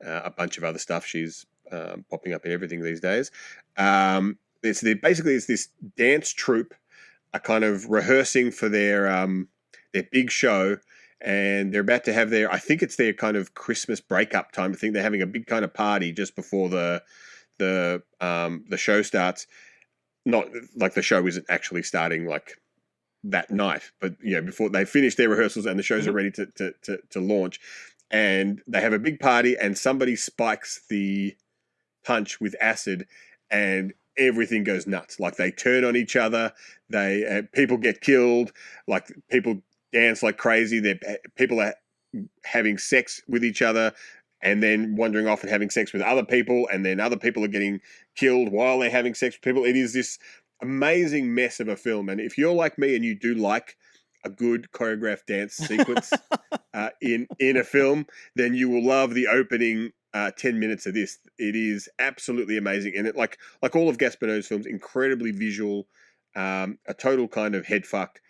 a bunch of other stuff. She's popping up in everything these days. It's this dance troupe are kind of rehearsing for their their big show, and they're about to have I think it's their kind of Christmas breakup time. I think they're having a big kind of party just before the show starts. Not like the show isn't actually starting like that night, but before they finish their rehearsals and the shows are ready to launch, and they have a big party, and somebody spikes the punch with acid, and everything goes nuts. Like they turn on each other, people get killed, like people dance like crazy. People are having sex with each other, and then wandering off and having sex with other people, and then other people are getting killed while they're having sex with people. It is this amazing mess of a film, and if you're like me and you do like a good choreographed dance sequence in a film, then you will love the opening 10 minutes of this. It is absolutely amazing, and it like all of Gaspino's films, incredibly visual, a total kind of head fuck,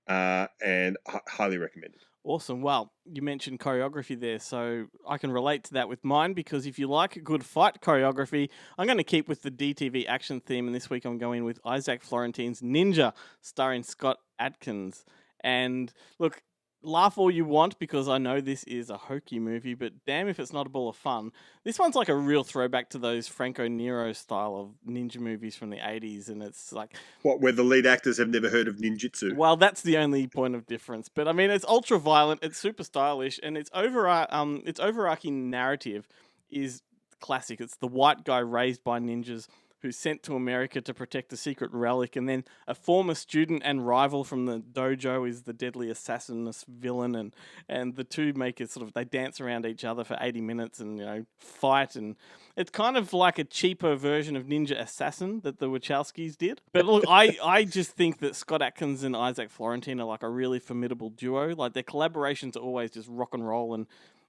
and highly recommended.
Awesome. Well, you mentioned choreography there, so I can relate to that with mine, because if you like a good fight choreography, I'm going to keep with the DTV action theme, and this week I'm going with Isaac Florentine's Ninja, starring Scott Adkins. And look, laugh all you want, because I know this is a hokey movie, but damn if it's not a ball of fun. This one's like a real throwback to those Franco Nero style of ninja movies from the 80s, and it's like...
What, where the lead actors have never heard of ninjutsu?
Well, that's the only point of difference. But I mean, it's ultra violent, it's super stylish, and its overarching narrative is classic. It's the white guy raised by ninjas who's sent to America to protect a secret relic, and then a former student and rival from the dojo is the deadly assassinous villain, and the two make it sort of, they dance around each other for 80 minutes and fight, and it's kind of like a cheaper version of Ninja Assassin that the Wachowskis did. But look, I just think that Scott Adkins and Isaac Florentine are like a really formidable duo. Like their collaborations are always just rock and roll,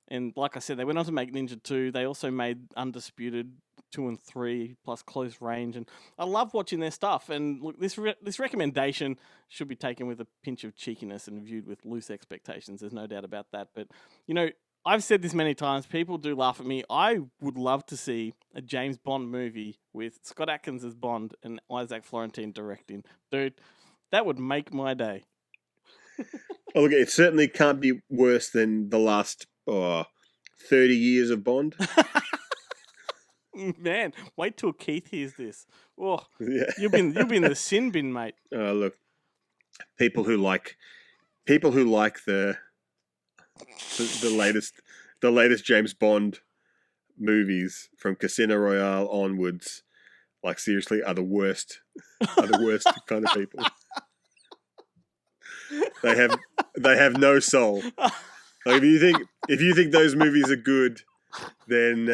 and like I said, they went on to make Ninja 2. They also made Undisputed 2 and 3 plus Close Range, and I love watching their stuff. And look, this recommendation should be taken with a pinch of cheekiness and viewed with loose expectations. There's no doubt about that. But I've said this many times. People do laugh at me. I would love to see a James Bond movie with Scott Adkins as Bond and Isaac Florentine directing. Dude, that would make my day.
Oh, look, it certainly can't be worse than the last 30 years of Bond.
Man, wait till Keith hears this. Oh,
yeah.
You've been the sin bin, mate.
Look, people who like the latest James Bond movies from Casino Royale onwards, like seriously, are the worst kind of people. They have no soul. Like if you think those movies are good, then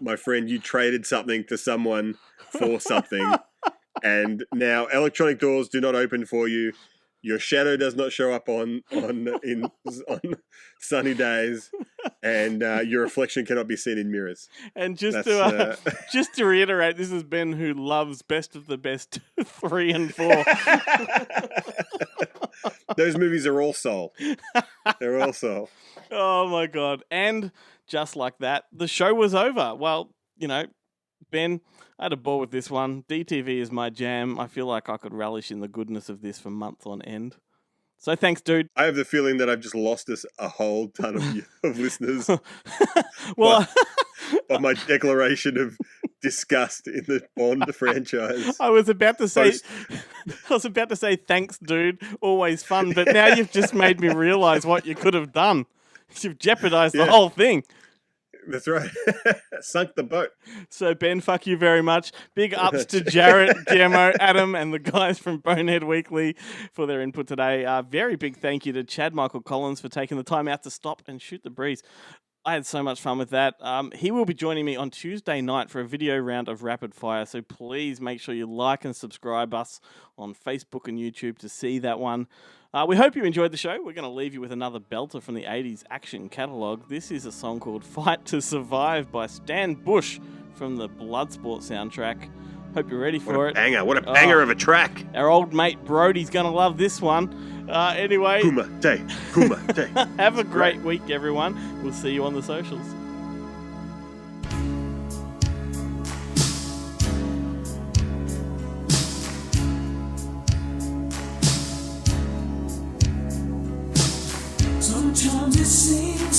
my friend, you traded something to someone for something, and now electronic doors do not open for you. Your shadow does not show up on sunny days, and your reflection cannot be seen in mirrors.
And just to reiterate, this is Ben who loves Best of the Best 3 and 4.
Those movies are all soul. They're all soul.
Oh my God! And just like that, the show was over. Well, Ben, I had a ball with this one. DTV is my jam. I feel like I could relish in the goodness of this for months on end. So thanks, dude.
I have the feeling that I've just lost us a whole ton of listeners.
Well,
by my declaration of disgust in the Bond franchise.
I was about to say thanks, dude. Always fun. But now you've just made me realize what you could have done. You've jeopardized the whole thing.
That's right. Sunk the boat.
So, Ben, fuck you very much. Big ups to Jarrett, Guillermo, Adam, and the guys from Bonehead Weekly for their input today. Very big thank you to Chad Michael Collins for taking the time out to stop and shoot the breeze. I had so much fun with that. He will be joining me on Tuesday night for a video round of Rapid Fire, so please make sure you like and subscribe us on Facebook and YouTube to see that one. We hope you enjoyed the show. We're going to leave you with another belter from the 80s action catalogue. This is a song called Fight to Survive by Stan Bush from the Bloodsport soundtrack. Hope you're ready for it.
What a banger of a track.
Our old mate Brody's going to love this one. Anyway.
Kumite.
Have a great week, everyone. We'll see you on the socials.
sing